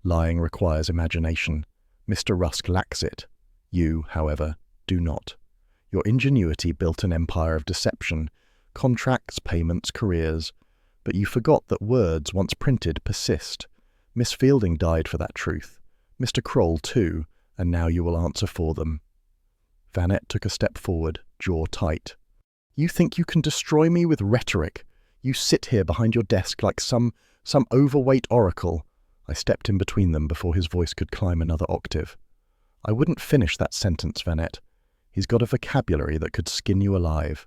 "Lying requires imagination. Mr. Rusk lacks it. You, however, do not. Your ingenuity built an empire of deception, contracts, payments, careers. But you forgot that words, once printed, persist. Miss Fielding died for that truth. Mr. Kroll, too, and now you will answer for them. Vanette took a step forward, jaw tight. You think you can destroy me with rhetoric? You sit here behind your desk like some overweight oracle. I stepped in between them before his voice could climb another octave. I wouldn't finish that sentence, Vanette. He's got a vocabulary that could skin you alive.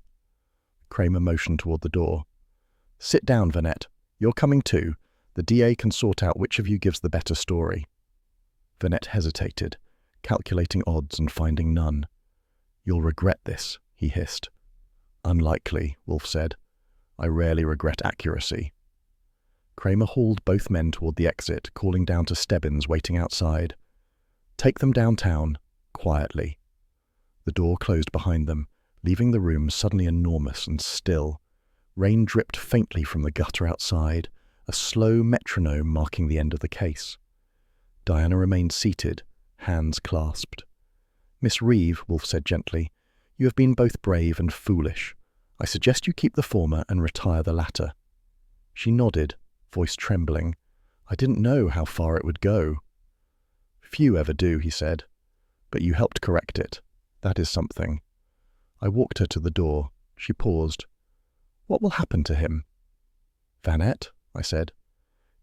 Kramer motioned toward the door. Sit down, Vanette. You're coming too. The DA can sort out which of you gives the better story. Vanette hesitated, calculating odds and finding none. You'll regret this, he hissed. Unlikely, Wolfe said. I rarely regret accuracy. Kramer hauled both men toward the exit, calling down to Stebbins waiting outside. Take them downtown, quietly. The door closed behind them, leaving the room suddenly enormous and still. Rain dripped faintly from the gutter outside, a slow metronome marking the end of the case. Diana remained seated, hands clasped. Miss Reeve, Wolfe said gently, you have been both brave and foolish. I suggest you keep the former and retire the latter. She nodded, voice trembling. I didn't know how far it would go. Few ever do, he said. But you helped correct it. That is something. I walked her to the door. She paused. What will happen to him? Vanette, I said.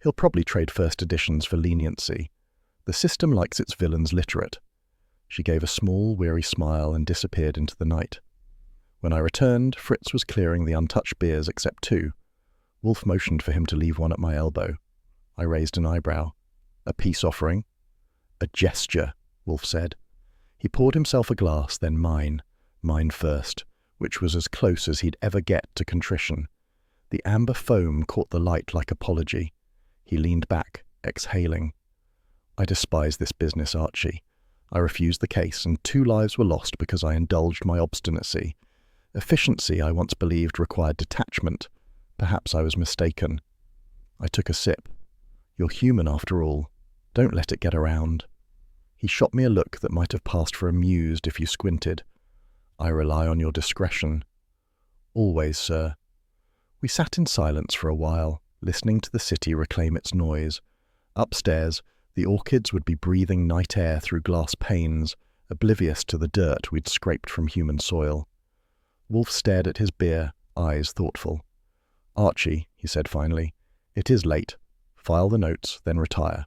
He'll probably trade first editions for leniency. The system likes its villains literate. She gave a small, weary smile and disappeared into the night. When I returned, Fritz was clearing the untouched beers except two. Wolfe motioned for him to leave one at my elbow. I raised an eyebrow. A peace offering? A gesture, Wolfe said. He poured himself a glass, then mine first, which was as close as he'd ever get to contrition. The amber foam caught the light like apology. He leaned back, exhaling. I despise this business, Archie. I refused the case, and 2 lives were lost because I indulged my obstinacy. Efficiency, I once believed, required detachment. Perhaps I was mistaken. I took a sip. You're human, after all. Don't let it get around. He shot me a look that might have passed for amused if you squinted. I rely on your discretion. Always, sir. We sat in silence for a while, listening to the city reclaim its noise. Upstairs, the orchids would be breathing night air through glass panes, oblivious to the dirt we'd scraped from human soil. Wolfe stared at his beer, eyes thoughtful. Archie, he said finally, it is late. File the notes, then retire.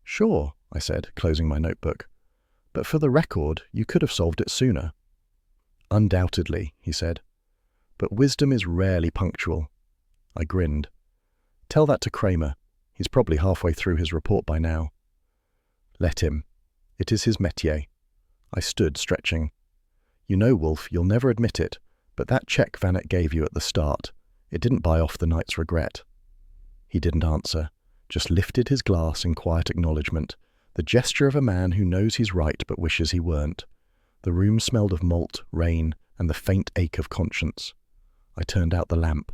Sure, I said, closing my notebook. But for the record, you could have solved it sooner. Undoubtedly, he said. But wisdom is rarely punctual. I grinned. Tell that to Kramer. He's probably halfway through his report by now. Let him. It is his métier. I stood, stretching. You know, Wolfe, you'll never admit it, but that check Vanette gave you at the start, it didn't buy off the night's regret. He didn't answer, just lifted his glass in quiet acknowledgement, the gesture of a man who knows he's right but wishes he weren't. The room smelled of malt, rain, and the faint ache of conscience. I turned out the lamp.